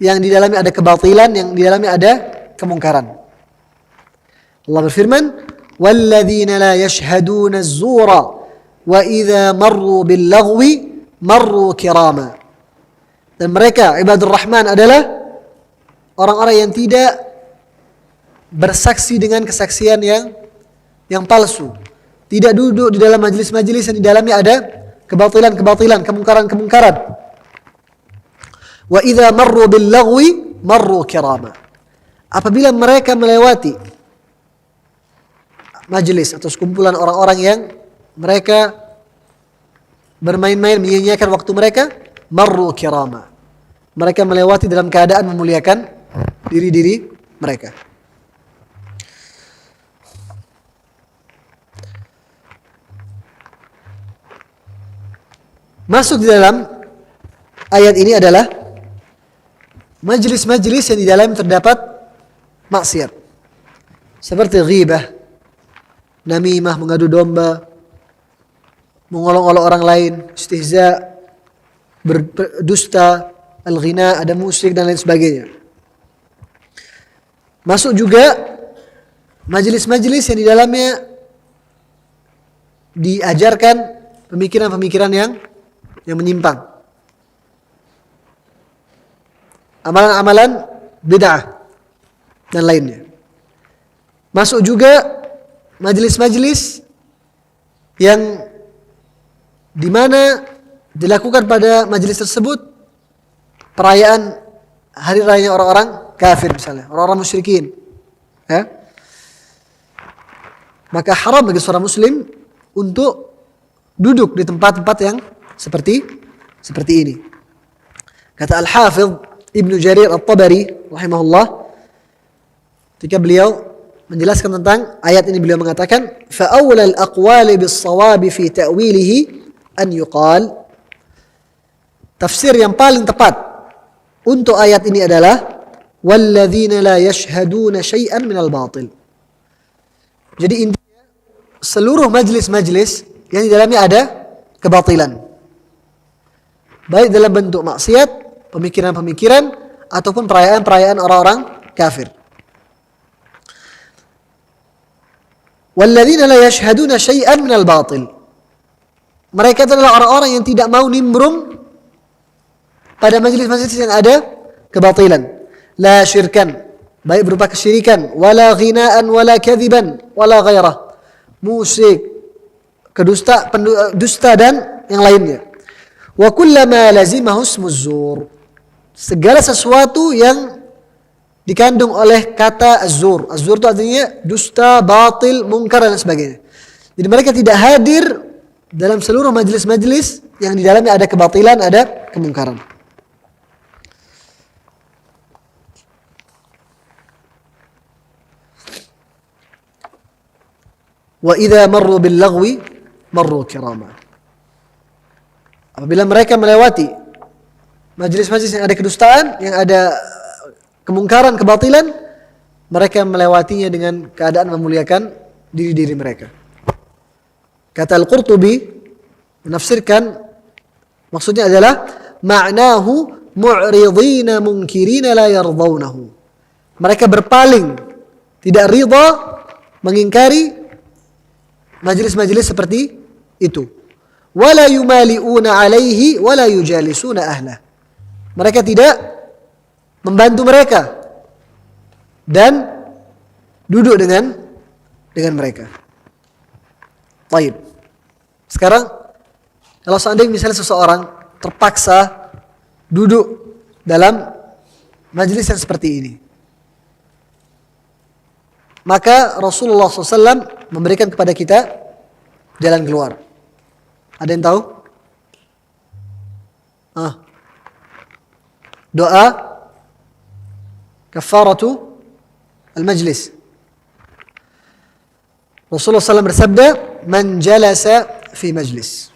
yang di dalamnya ada kebatilan, yang di dalamnya ada kemungkaran. Allah berfirman, "Walladzina la yashhaduna az-zura wa idza marru bil laghwi marru kirama." Dan mereka ibadur rahman adalah orang-orang yang tidak bersaksi dengan kesaksian yang palsu. Tidak duduk di dalam majelis-majelis yang di dalamnya ada kebatilan-kebatilan, kemungkaran-kemungkaran. Wa idza marru bil laghwi marru kirama. Apabila mereka melewati majelis atau sekumpulan orang-orang yang mereka bermain-main, menyia-nyiakan waktu mereka, marru kirama. Mereka melewati dalam keadaan memuliakan diri-diri mereka. Masuk di dalam ayat ini adalah majlis-majlis yang di dalam terdapat maksiat. Seperti ghibah, namimah, mengadu domba, mengolok-olok orang lain, istihza, berdusta, al-ghina, ada musik dan lain sebagainya. Masuk juga majlis-majlis yang di dalamnya diajarkan pemikiran-pemikiran yang menyimpang, amalan-amalan bid'ah dan lainnya. Masuk juga majelis-majelis yang di mana dilakukan pada majelis tersebut perayaan hari raya orang-orang kafir, misalnya orang-orang musyrikin, ya. Maka haram bagi seorang muslim untuk duduk di tempat-tempat yang seperti ini. Kata Al-Hafidh Ibnu Jarir At-Tabari rahimahullah, ketika beliau menjelaskan tentang ayat ini, beliau mengatakan, fa awlal aqwali bis-shawabi fi ta'wilihi an yuqal. Tafsir yang paling tepat untuk ayat ini adalah walladzina la yashhaduna syai'an minal batil. Jadi intinya seluruh majlis-majlis yang di dalamnya ada kebatilan, baik dalam bentuk maksiat, pemikiran-pemikiran, ataupun perayaan-perayaan orang-orang kafir. Walladzina la yashhaduna syai'an minal batil. Mereka adalah orang-orang yang tidak mau nimbrung pada majelis-majelis yang ada kebatilan. La syirkan, baik berupa kesyirikan, wala ghinaan, wala kadhiban, wala ghairah. Musik, dusta dan yang lainnya. Wa kullama lazimahu ismuz zur. Segala sesuatu yang dikandung oleh kata az-zur. Az-zur itu artinya dusta, batil, mungkar dan sebagainya. Jadi mereka tidak hadir dalam seluruh majelis-majelis yang di dalamnya ada kebatilan, ada kemungkaran. Wa idza marru bil lagwi marru kirama. Apabila mereka melewati majelis-majelis yang ada kedustaan, yang ada kemungkaran, kebatilan, mereka melewatinya dengan keadaan memuliakan diri-diri mereka. Kata Al-Qurtubi menafsirkan, maksudnya adalah ma'nahu mu'ridina munkirina la yardawnahu. Mereka berpaling, tidak ridha, mengingkari majelis-majelis seperti itu. Wala yumali'una alaihi wala yujalisuna ahlah. Mereka tidak membantu mereka dan duduk dengan mereka. Baik. Sekarang kalau seandainya misalnya seseorang terpaksa duduk dalam majelis yang seperti ini, maka Rasulullah SAW memberikan kepada kita jalan keluar. Ada yang tahu? Doa kafaratu al-majlis. Rasulullah SAW bersabda, man jalasa fi majlis.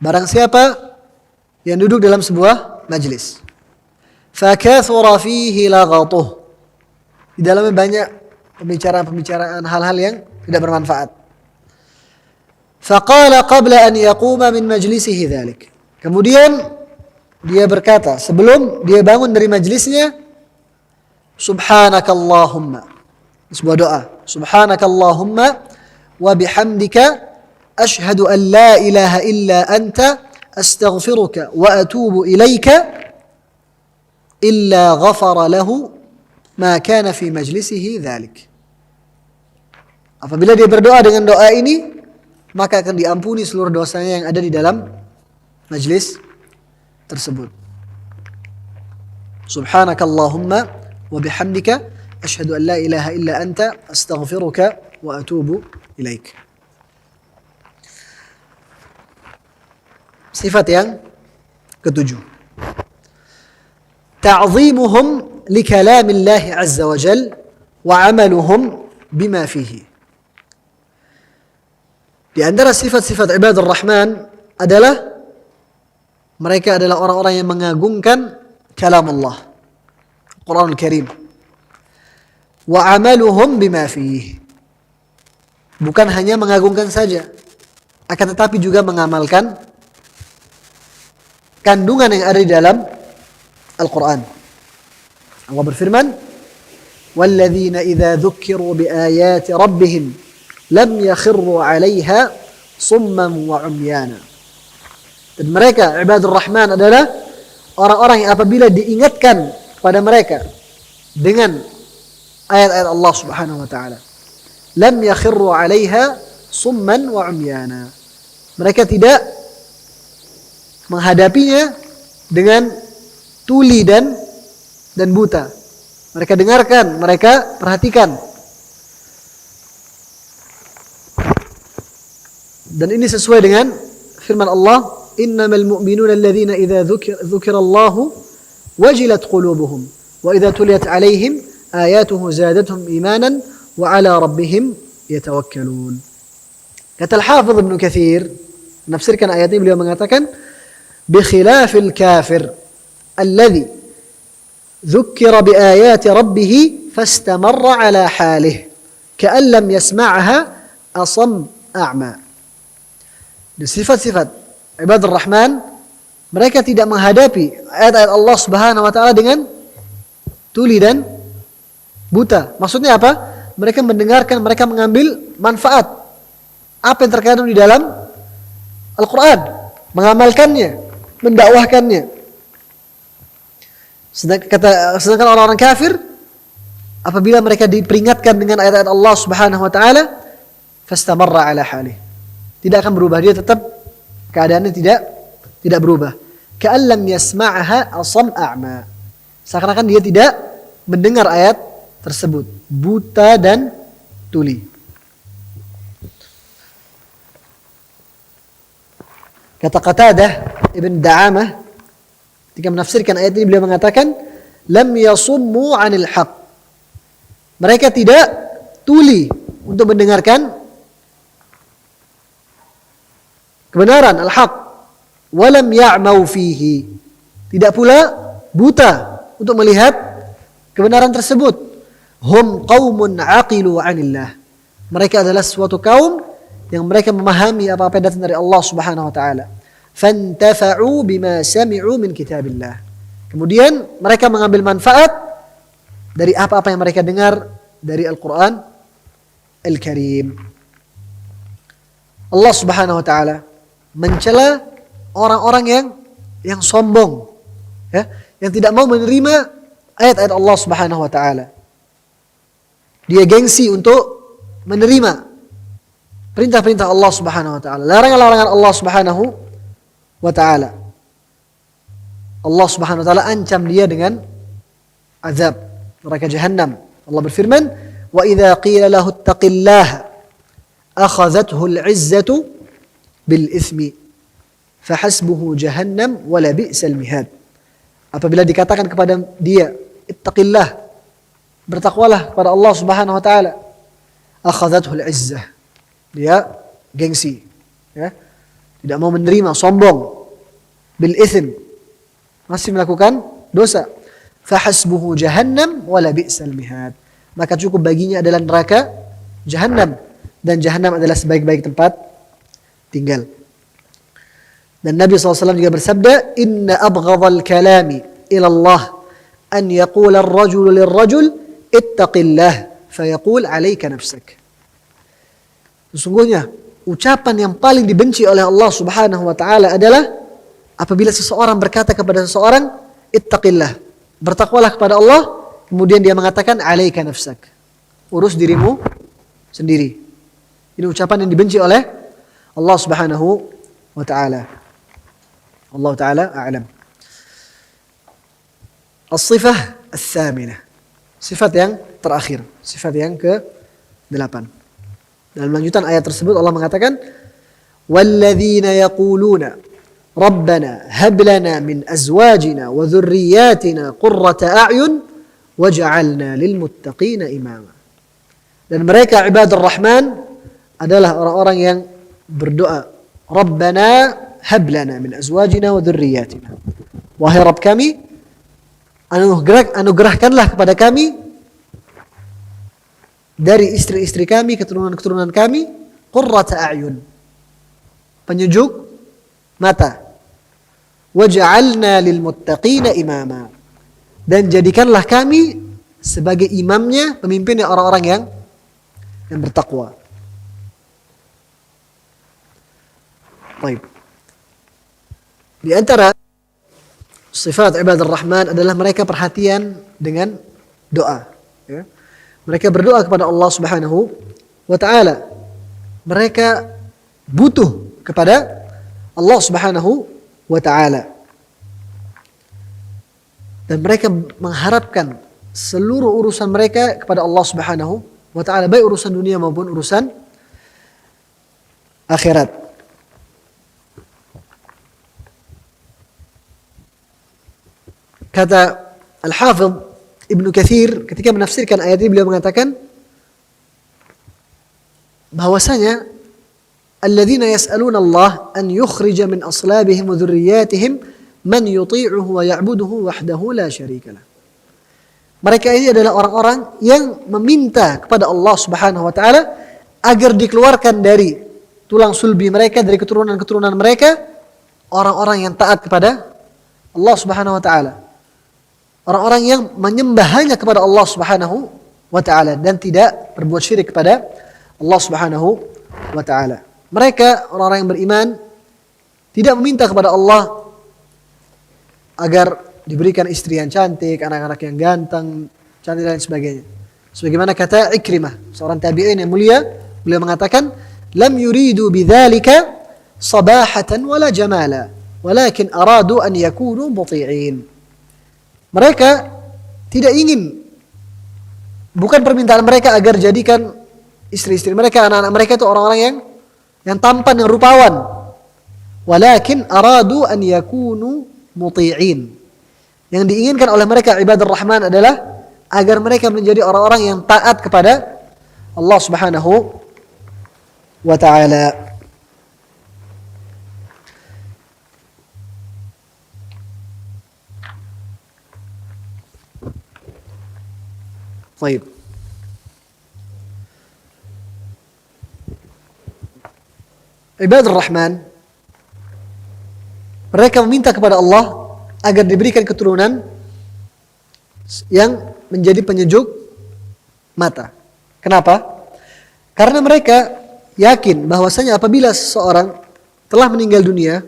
Barang siapa yang duduk dalam sebuah majlis, fakathura fihi laghatuh. Di dalamnya banyak pembicaraan hal-hal yang tidak bermanfaat. Faqala qabla an yaquma min majlisihi dhalik. Kemudian dia berkata sebelum dia bangun dari majlisnya, subhanakallahumma. Sebuah doa. Subhanakallahumma wa bihamdika ashhadu an la ilaha illa anta astaghfiruka wa atubu ilaika illa ghafara lahu ma kana fi majlisihi dhalik. Apabila dia berdoa dengan doa ini, maka akan diampuni seluruh dosanya yang ada di dalam majlis tersebut. Subhanakallahumma wa bihamdika asyhadu an la ilaha illa anta astaghfiruka wa atubu ilaik. Sifat yang ketujuh, ta'zimuhum li kalamillahi azza wa jal wa amaluhum bima fihi. Di antara sifat-sifat ibadur rahman adalah mereka adalah orang-orang yang mengagungkan kalam Allah, Quranul Karim. Wa amaluhum bima fihi. Bukan hanya mengagungkan saja, akan tetapi juga mengamalkan kandungan yang ada di dalam Al-Quran. Allah berfirman, وَالَّذِينَ إِذَا ذُكِّرُوا بِآيَاتِ رَبِّهِمْ لَمْ يَخِرُّوا عَلَيْهَا صُمًّا وَعُمْيَانًا. Dan mereka, ibadur rahman, adalah orang-orang yang apabila diingatkan kepada mereka dengan ayat-ayat Allah subhanahu wa ta'ala, lam yakhirru 'alaiha summan wa 'umyana. Mereka tidak menghadapinya dengan tuli dan buta. Mereka dengarkan, mereka perhatikan. Dan ini sesuai dengan firman Allah, innamal mu'minuna alladhina idza dzukira Allahu wajilat qulubuhum wa idza tuliyat 'alaihim ayatuhu zadatuhum imanan wa 'ala rabbihim yatawakkalun. Kata Al-Hafidz Ibnu Katsir menafsirkan ayat ini, beliau mengatakan bi khilafil kafir alladhi dzukira bi ayati rabbih fastamarra 'ala halih ka'an lam yasma'ha asam a'ma. Dan sifat-sifat ibadur rahman, mereka tidak menghadapi ayat-ayat Allah subhanahu wa ta'ala dengan tuli dan buta. Maksudnya apa? mereka mendengarkan, mereka mengambil manfaat apa yang terkandung di dalam Al-Quran, mengamalkannya, mendakwahkannya. Sedangkan orang-orang kafir, apabila mereka diperingatkan dengan ayat-ayat Allah Subhanahu wa taala, fastamarra ala halih. Tidak akan berubah, dia tetap keadaannya tidak berubah. Ka'an lam yasma'aha asam a'ma. Seakan-akan dia tidak mendengar ayat tersebut, buta dan tuli. Kata Qatadah Ibn Da'amah ketika menafsirkan ayat ini, beliau mengatakan lam yasummu 'anil haqq. Mereka tidak tuli untuk mendengarkan kebenaran al-haq, walam ya'mau fihi. Tidak pula buta untuk melihat kebenaran tersebut. Hum qaumun aqilu 'anillah. Mereka adalah suatu kaum yang mereka memahami apa-apa yang datang dari Allah Subhanahu wa taala. Fantafa'u bima sami'u min kitabillah. Kemudian mereka mengambil manfaat dari apa-apa yang mereka dengar dari Al-Quran Al-Karim. Allah Subhanahu wa taala mencela orang-orang yang sombong, ya, yang tidak mau menerima ayat-ayat Allah Subhanahu wa taala. Dia gengsi untuk menerima perintah-perintah Allah Subhanahu wa taala, larangan-larangan Allah Subhanahu wa taala. Allah Subhanahu wa taala ancam dia dengan azab neraka Jahannam. Allah berfirman, "Wa idza qila lahu ittaqillaha akhadhathu al-'izzatu bil itsmi fahasbuhu jahannam wa la bi'sal mihad." Apabila dikatakan kepada dia, ittaqillah, bertakwalah kepada Allah Subhanahu wa taala, akhadhathu al-'izzah, dia gengsi, ya, tidak mau menerima, sombong, bil itsm, masih melakukan dosa. Fahasbuhu jahannam wala bi'sal mihad. Maka cukup baginya adalah neraka Jahannam, dan Jahannam adalah sebaik-baik tempat tinggal. Dan Nabi SAW juga bersabda, Inna abghadhal kalami ilallah an yaqula ar-rajulu lirrajul ittaqillah fayaqul alayka nafsak. Sesungguhnya ucapan yang paling dibenci oleh Allah Subhanahu wa taala adalah apabila seseorang berkata kepada seseorang ittaqillah, bertakwalah kepada Allah, kemudian dia mengatakan alaika nafsak, urus dirimu sendiri. Ini ucapan yang dibenci oleh Allah Subhanahu wa taala. Allah taala a'lam. As-sifah ats-tsaminah. Sifat yang terakhir, sifat yang ke-8. Dalam lanjutan ayat tersebut Allah mengatakan, "Walladzina yaquluna Rabbana hab lana min azwajina wa dhurriyyatina qurrata a'yun waj'alna lil muttaqina imama." Dan mereka ibadur rahman adalah orang-orang yang berdoa, Rabbana hab lana min azwajina wa dhurriyyatina. Wahai Rabb kami, anugerahkanlah kepada kami dari istri-istri kami, keturunan-keturunan kami, qurrata a'yun, penyejuk mata. Waj'alna lil muttaqina imama, dan jadikanlah kami sebagai imamnya, pemimpinnya orang-orang yang bertakwa. Baik. Di antara sifat ibadah rahman adalah mereka perhatian dengan doa, ya. Mereka berdoa kepada Allah Subhanahu wa taala. Mereka butuh kepada Allah Subhanahu wa taala. Dan mereka mengharapkan seluruh urusan mereka kepada Allah Subhanahu wa taala, baik urusan dunia maupun urusan akhirat. Kata Al-Hafidh Ibnu Katsir ketika menafsirkan ayat ini, beliau mengatakan bahwasanya alladzina yas'aluna Allah an yukhrija min aslabihim wa dzurriyyatihim man yuti'uhu wa ya'buduhu wahdahu la syarika lah. Mereka ini adalah orang-orang yang meminta kepada Allah Subhanahu wa taala agar dikeluarkan dari tulang sulbi mereka, dari keturunan-keturunan mereka, orang-orang yang taat kepada Allah Subhanahu wa taala. Orang-orang yang menyembah hanya kepada Allah Subhanahu wa ta'ala dan tidak berbuat syirik kepada Allah Subhanahu wa ta'ala. Mereka orang-orang yang beriman tidak meminta kepada Allah agar diberikan istri yang cantik, anak-anak yang ganteng, cantik dan sebagainya. Sebagaimana kata Ikrimah, seorang tabi'in yang mulia, beliau mengatakan, "Lam yuridu bidzalika sabahatan wala jamala, walakin aradu an yakunu muti'in." Mereka tidak ingin, bukan permintaan mereka agar jadikan istri-istri mereka, anak-anak mereka itu orang-orang yang tampan, yang rupawan. Walakin aradu an yakunu muti'in. Yang diinginkan oleh mereka ibadur rahman adalah agar mereka menjadi orang-orang yang taat kepada Allah Subhanahu wa ta'ala. Baik. Ibadur rahman, mereka meminta kepada Allah agar diberikan keturunan yang menjadi penyejuk mata. Kenapa? Karena mereka yakin bahwasanya apabila seseorang telah meninggal dunia,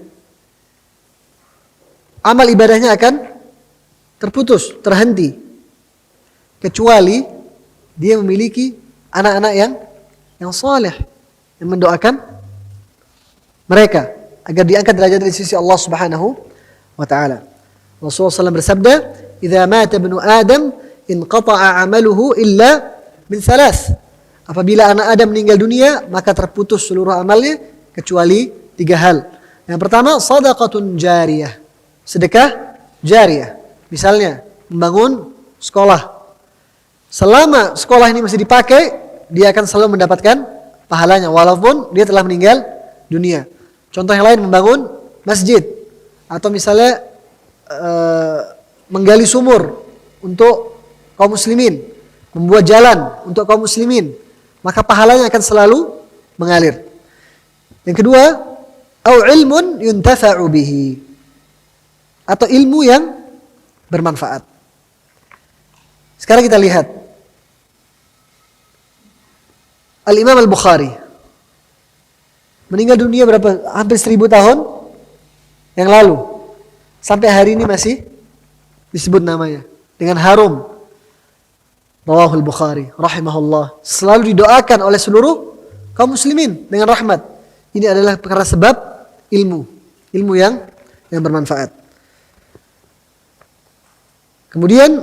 amal ibadahnya akan terputus, terhenti, kecuali dia memiliki anak-anak yang saleh, yang mendoakan mereka agar diangkat derajat dari sisi Allah Subhanahu wa ta'ala. Rasulullah SAW bersabda, "Idza mata ibnu Adam inqata'a 'amaluhu illa min thalath." Apabila anak Adam meninggal dunia, maka terputus seluruh amalnya kecuali 3 hal. Yang pertama, shadaqatun jariyah, sedekah jariyah. Misalnya, membangun sekolah. Selama sekolah ini masih dipakai, dia akan selalu mendapatkan pahalanya walaupun dia telah meninggal dunia. Contoh yang lain, membangun masjid atau misalnya menggali sumur untuk kaum muslimin, membuat jalan untuk kaum muslimin, maka pahalanya akan selalu mengalir. Yang kedua, au ilmun yuntafa'u bihi, atau ilmu yang bermanfaat. Sekarang kita lihat Al-Imam Al-Bukhari meninggal dunia berapa? Hampir 1000 tahun yang lalu. Sampai hari ini masih disebut namanya dengan harum. Rawahul Bukhari rahimahullah. Selalu didoakan oleh seluruh kaum muslimin dengan rahmat. Ini adalah karena sebab ilmu yang bermanfaat. Kemudian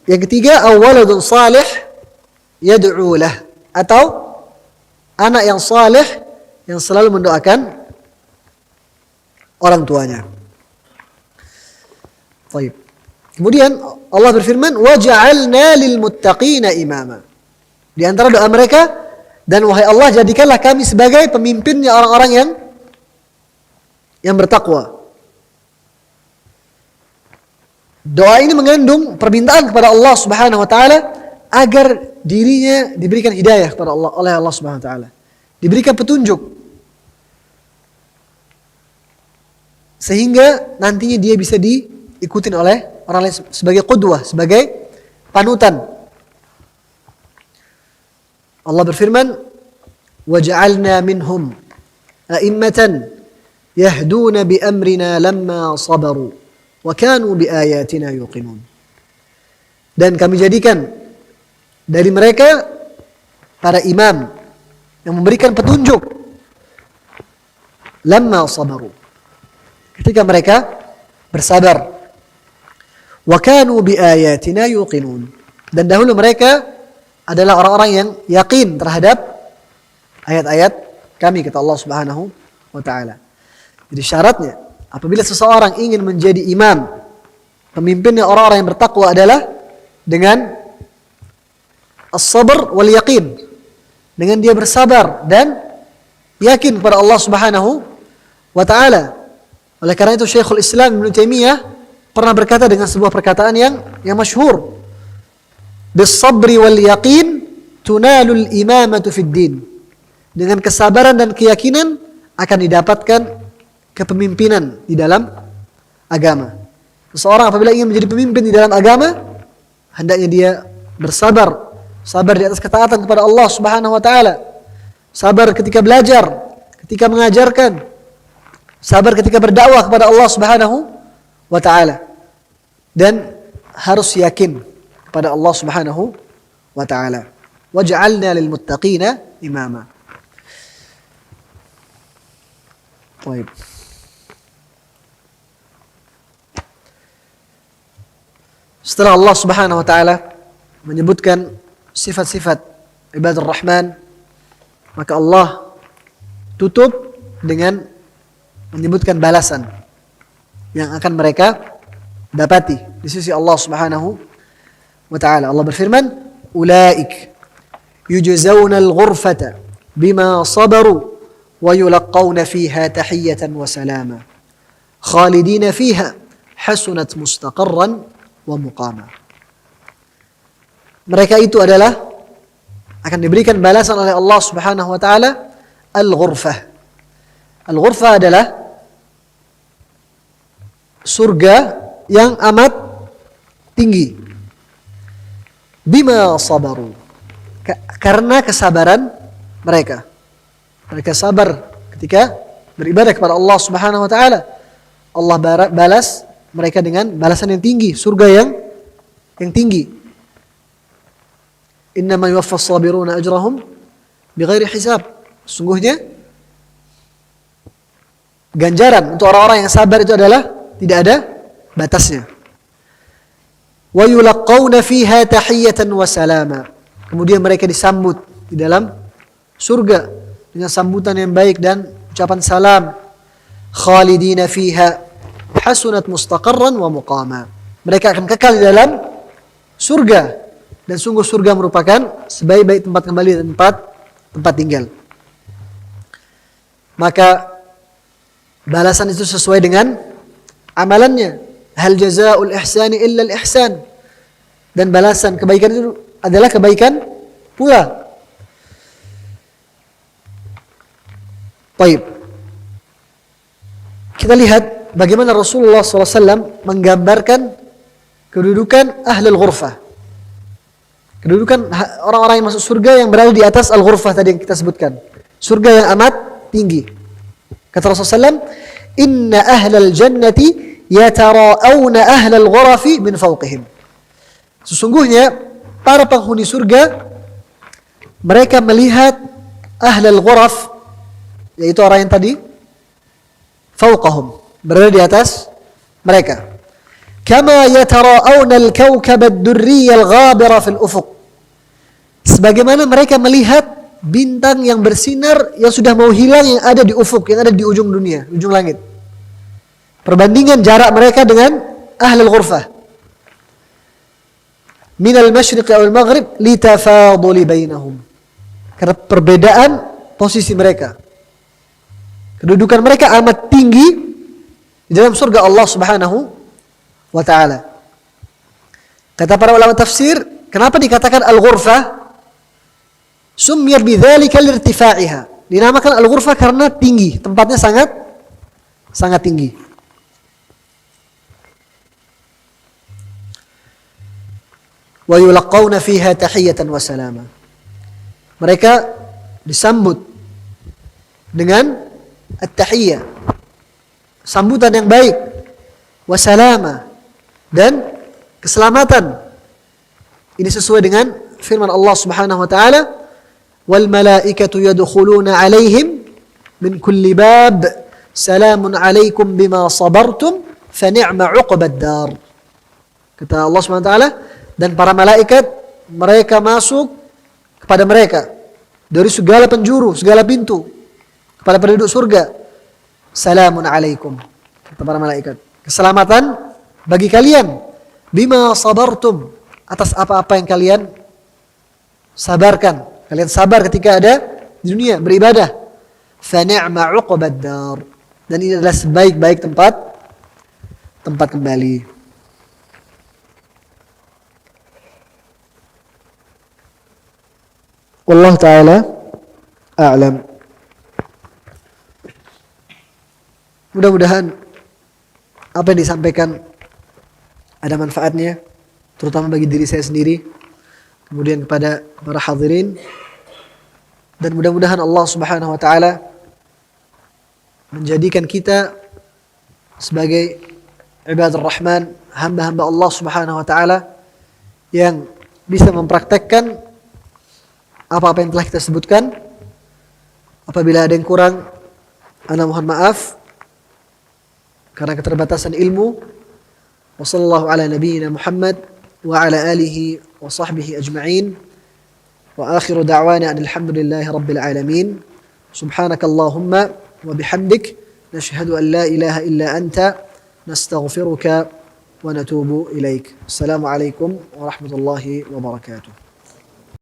yang ketiga, awaladun salih yad'u lah, atau anak yang saleh yang selalu mendoakan orang tuanya. Baik. Kemudian Allah berfirman, "Waja'alna lil muttaqina imama." Di antara doa mereka, dan wahai Allah, jadikanlah kami sebagai pemimpinnya orang-orang yang bertakwa. Doa ini mengandung permintaan kepada Allah Subhanahu wa taala agar dirinya diberikan hidayah kepada Allah oleh Allah Subhanahu wa taala. Diberikan petunjuk sehingga nantinya dia bisa diikutin oleh orang lain sebagai qudwah, sebagai panutan. Allah berfirman, "Waja'alna minhum a'immatan yahduna bi amrina lamma sabaru wa kanu bi ayatina yuqinun." Dan kami jadikan dari mereka para imam yang memberikan petunjuk lamma sabaru, ketika mereka bersabar. Wa kanu bi ayatina yuqinun, dan dahulu mereka adalah orang-orang yang yakin terhadap ayat-ayat kami, kata Allah Subhanahu wa taala. Jadi syaratnya apabila seseorang ingin menjadi imam, pemimpinnya orang-orang yang bertakwa, adalah dengan as-sabr wal yaqin, dengan dia bersabar dan yakin kepada Allah Subhanahu wa taala. Oleh karena itu Syekhul Islam Ibnu Taimiyah pernah berkata dengan sebuah perkataan yang masyhur, "Bis-sabri wal yaqin tunalul imamatu fid din." Dengan kesabaran dan keyakinan akan didapatkan kepemimpinan di dalam agama. Seseorang apabila ingin menjadi pemimpin di dalam agama, hendaknya dia bersabar sabar di atas ketaatan kepada Allah Subhanahu wa taala, sabar ketika belajar, ketika mengajarkan, sabar ketika berdakwah kepada Allah Subhanahu wa taala. Dan harus yakin kepada Allah Subhanahu wa taala. Waj'alna lil muttaqina imama. Baik. Setelah Allah Subhanahu wa taala menyebutkan sifat-sifat ibadur rahman, maka Allah tutup dengan menyebutkan balasan yang akan mereka dapati di sisi Allah Subhanahu wa taala. Allah berfirman, "Ulaik yujzauna al-ghurfata bima sabaru wa yulqauna fiha tahiyatan wa salama. Khalidina fiha hasunat mustaqarran wa muqama." Mereka itu adalah akan diberikan balasan oleh Allah Subhanahu wa taala al-ghurfah. Al-ghurfah adalah surga yang amat tinggi. Bima sabaru, karena kesabaran mereka. Mereka sabar ketika beribadah kepada Allah Subhanahu wa taala. Allah balas mereka dengan balasan yang tinggi, surga yang tinggi. Innama yuwaffas sabiruna ajrahum bighairi hisab. Sungguhnya ganjaran untuk orang-orang yang sabar itu adalah tidak ada batasnya. Wa yulqauna fiha tahiyatan wa salama. Kemudian mereka disambut di dalam surga dengan sambutan yang baik dan ucapan salam. Khalidina fiha hasunat mustaqarran wa muqama. Mereka akan kekal di dalam surga, dan sungguh surga merupakan sebaik-baik tempat kembali dan tempat tinggal. Maka balasan itu sesuai dengan amalannya. Hal jazaa'ul ihsani illa al-ihsan. Dan balasan kebaikan itu adalah kebaikan pula. Baik. Kita lihat bagaimana Rasulullah SAW menggambarkan kedudukan ahlul ghurfah. Kedudukan orang-orang yang masuk surga yang berada di atas al-ghurfah tadi yang kita sebutkan. Surga yang amat tinggi. Kata Rasulullah SAW, "Inna ahlal jannati yatara'awna ahlal ghurafi min fawqihim." Sesungguhnya para penghuni surga mereka melihat ahlal ghuraf, yaitu orang yang tadi fawqahum, berada di atas mereka. Kama yatara'awna al-kawkab ad-durriy al-ghabira fil ufuq. Sebagaimana mereka melihat bintang yang bersinar yang sudah mau hilang yang ada di ufuk, yang ada di ujung dunia, ujung langit. Perbandingan jarak mereka dengan ahlul ghurfah. Minal masyriq wal maghrib litafaduli bainahum. Karena perbedaan posisi mereka. Kedudukan mereka amat tinggi di dalam surga Allah Subhanahu wa taala. Kata para ulama tafsir, kenapa dikatakan al-ghurfah? Summiyat bidzalika lirtifa'iha. Dinamakan al-ghurfah karena tinggi, tempatnya sangat tinggi. Wa yulqauna fiha tahiyatan wa salama. Mereka disambut dengan at-tahiyyah, sambutan yang baik, wa salama, dan keselamatan. Ini sesuai dengan firman Allah Subhanahu wa taala, wal malaikatu yadkhuluna alaihim min kulli bab salamun alaikum bima sabartum fa ni'ma 'uqbad dar. Kata Allah Subhanahu wa taala, dan para malaikat mereka masuk kepada mereka dari segala penjuru, segala pintu kepada penduduk surga. Salamun alaikum, kata para malaikat, keselamatan bagi kalian, bima sabartum, atas apa-apa yang kalian sabarkan. Kalian sabar ketika ada di dunia beribadah. Fa ni'ma 'uqbad dar, dan ini adalah sebaik-baik tempat kembali. Wallahu ta'ala a'lam. Mudah-mudahan apa yang disampaikan ada manfaatnya, terutama bagi diri saya sendiri. kemudian kepada para hadirin, dan mudah-mudahan Allah Subhanahu wa taala menjadikan kita sebagai ibadur rahman, hamba-hamba Allah Subhanahu wa taala yang bisa mempraktekkan apa-apa yang telah kita sebutkan. Apabila ada yang kurang, ana mohon maaf karena keterbatasan ilmu. Wa sallallahu ala nabiyyina Muhammad wa ala alihi wa sahbihi ajma'in. Wa akhiru da'wana alhamdulillahi rabbil alamin. Subhanakallahumma wa bihamdik nashhadu an la ilaha illa anta nastaghfiruka wa natubu ilaik. Assalamualaikum warahmatullahi wabarakatuh.